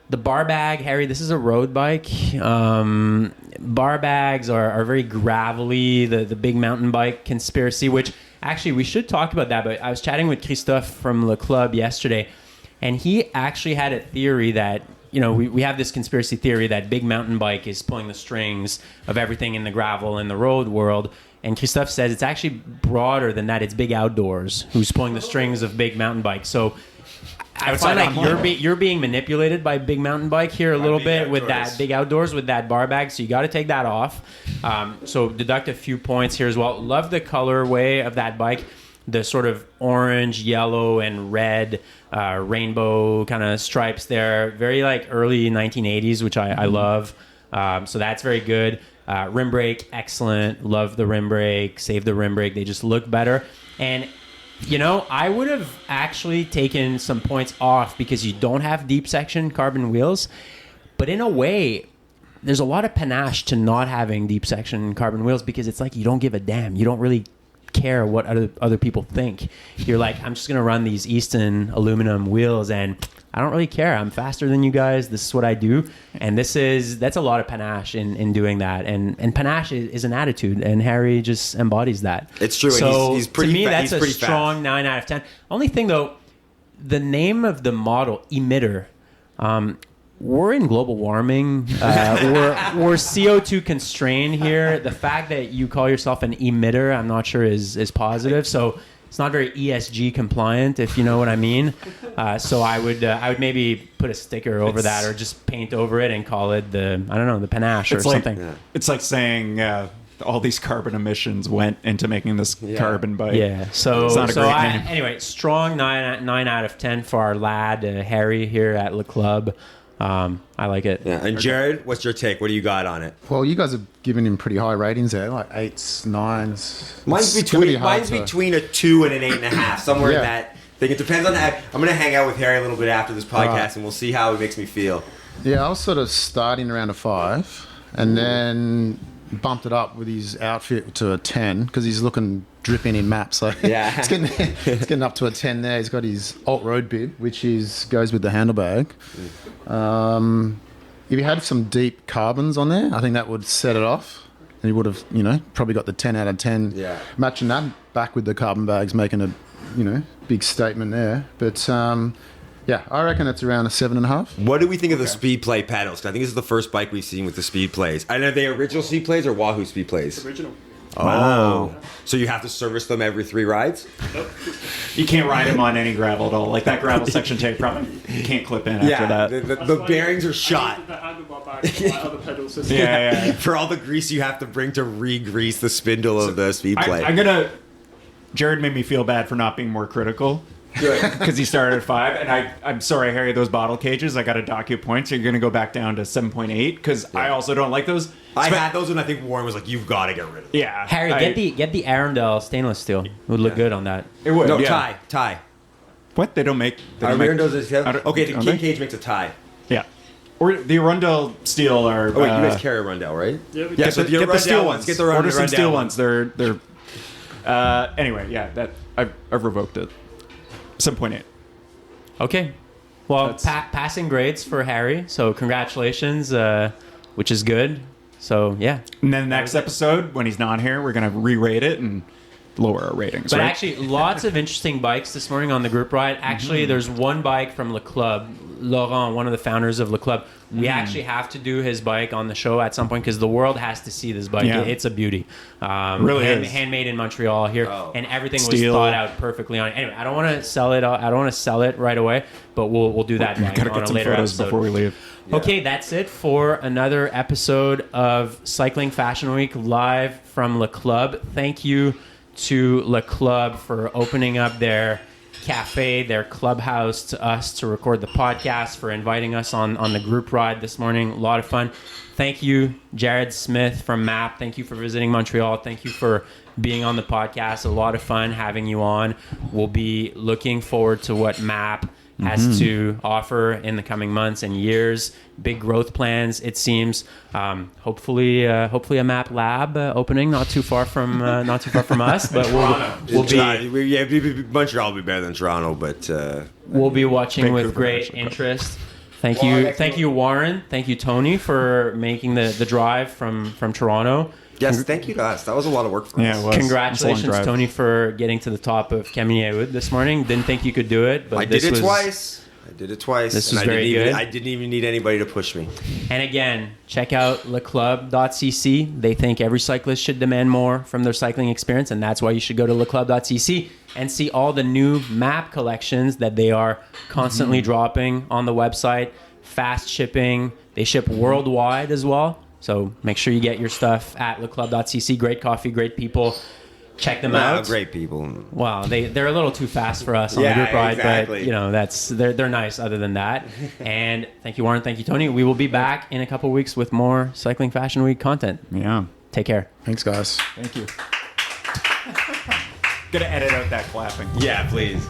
A: The bar bag, Harry, this is a road bike. Bar bags are very gravelly, the big mountain bike conspiracy, which actually we should talk about that. But I was chatting with Christophe from Le Club yesterday, and he actually had a theory that, we have this conspiracy theory that big mountain bike is pulling the strings of everything in the gravel and the road world. And Christophe says it's actually broader than that. It's Big Outdoors who's pulling the strings of big mountain bikes. So I find like you're being manipulated by Big Mountain Bike here a little bit with that Big Outdoors, with that bar bag. So you got to take that off. So deduct a few points here as well. Love the colorway of that bike. The sort of orange, yellow, and red rainbow kind of stripes there. Very like early 1980s, which I love. So that's very good. Rim brake, excellent. Love the rim brake. Save the rim brake. They just look better. And I would have actually taken some points off because you don't have deep section carbon wheels. But in a way, there's a lot of panache to not having deep section carbon wheels because it's like you don't give a damn. You don't really care what other people think. You're like, I'm just gonna run these Easton aluminum wheels, and I don't really care. I'm faster than you guys. This is what I do, and that's a lot of panache in doing that. And panache is an attitude, and Harry just embodies that.
D: It's true.
A: So
D: and he's pretty.
A: To me, that's
D: he's
A: a
D: pretty
A: strong
D: fast.
A: 9 out of 10. Only thing though, the name of the model, emitter. We're in global warming. We're CO2 constrained here. The fact that you call yourself an emitter, I'm not sure is positive. So it's not very ESG compliant, if you know what I mean. So I would maybe put a sticker over that, or just paint over it and call it the panache or something.
B: It's like saying all these carbon emissions went into making this carbon bike.
A: Yeah. So
B: it's not a great name.
A: Anyway, strong 9 out of 10 for our lad Harry here at Le Club. I like it.
D: Yeah. And Jarrad, what's your take? What do you got on it?
C: Well, you guys have given him pretty high ratings there, like 8s, 9s.
D: Mine's
C: It's gonna be hard
D: between a 2 and an 8.5, somewhere in that thing. It depends on that. I'm going to hang out with Harry a little bit after this podcast, and we'll see how it makes me feel.
C: Yeah, I was sort of starting around a 5, and then bumped it up with his outfit to a 10 because he's looking dripping in MAAP. So it's getting up to a 10 there. He's got his alt road bib, which goes with the handlebag. If he had some deep carbons on there, I think that would set it off. And he would have, probably got the 10 out of 10.
D: Yeah.
C: Matching that back with the carbon bags, making a, big statement there. But I reckon it's around a 7.5.
D: What do we think of the speed play pedals? 'Cause I think this is the first bike we've seen with the speed plays. And are they original speed plays or Wahoo speed plays?
E: Original.
D: Oh. Wow. So you have to service them every 3 rides?
B: You can't ride them on any gravel at all. Like that gravel section tape probably can't clip in after that.
D: The bearings are shot.
E: The handlebar back for my other pedal system.
B: Yeah.
D: For all the grease you have to bring to re-grease the spindle of the speed plate.
B: Jarrad made me feel bad for not being more critical.
D: Good.
B: Because he started at 5, and I'm sorry, Harry, those bottle cages, I got to dock you points, so you're going to go back down to 7.8, because I also don't like those.
D: I had those, and I think Warren was like, you've got to get rid of them.
B: Yeah.
A: Harry, get the Arundel stainless steel. It would look good on that.
B: It would,
D: No, tie.
B: What? They don't make...
D: Okay, the King Cage makes a tie.
B: Yeah. Or the Arundel steel are...
D: Oh, wait, you guys carry a Rundell, right?
E: Yeah, we
D: Yeah,
E: get
D: so
B: get the steel ones.
D: Get the
B: Order some
D: Rundell
B: steel
D: ones.
B: ones. They're anyway, yeah, that I've revoked it. 7.8.
A: Okay. Well, passing grades for Harry. So congratulations, which is good. So yeah.
B: And then next episode, when he's not here, we're going to re-rate it and lower our ratings.
A: But
B: right?
A: actually, lots of interesting bikes this morning on the group ride. Actually, there's one bike from Le Club. Laurent, one of the founders of Le Club. We actually have to do his bike on the show at some point because the world has to see this bike.
B: Yeah.
A: It's a beauty.
B: Really is.
A: Handmade in Montreal here, and everything
B: Steel.
A: was thought out perfectly on it. Anyway, I don't want to sell it. I don't want to sell it right away, but we'll do that
B: We've got to
A: on
B: get
A: a
B: some
A: later
B: photos
A: episode.
B: before we leave.
A: Okay, that's it for another episode of Cycling Fashion Week live from Le Club. Thank you to Le Club for opening up their cafe, their clubhouse to us to record the podcast, for inviting us on the group ride this morning. A lot of fun. Thank you, Jarrad Smith from MAAP. Thank you for visiting Montreal. Thank you for being on the podcast. A lot of fun having you on. We'll be looking forward to what MAAP has to offer in the coming months and years. Big growth plans, it seems. Hopefully a MAAP lab opening not too far from us, but
D: Montreal will be better than Toronto, but
A: we'll be watching
B: Vancouver,
A: with great
B: actually.
A: interest. Thank you, Warren. Thank you, Tony, for making the drive from Toronto.
D: yes, thank you guys. That was a lot of work for us.
B: Yeah, it was.
A: Congratulations,
B: It's a long drive.
A: Tony, for getting to the top of Camigny this morning. Didn't think you could do it, but
D: I did it twice.
A: This
D: and
A: was very good.
D: I didn't even need anybody to push me.
A: And again, check out leclub.cc. They think every cyclist should demand more from their cycling experience, and that's why you should go to leclub.cc and see all the new MAAP collections that they are constantly dropping on the website. Fast shipping. They ship worldwide as well. So make sure you get your stuff at leclub.cc. Great coffee, great people. Check them out.
D: Great people.
A: Wow, they're a little too fast for us on the group ride,
D: exactly.
A: but they're nice other than that. And thank you, Warren. Thank you, Tony. We will be back in a couple weeks with more Cycling Fashion Week content.
B: Yeah.
A: Take care.
C: Thanks, guys.
B: Thank you. Gonna edit out that clapping.
D: Yeah, please.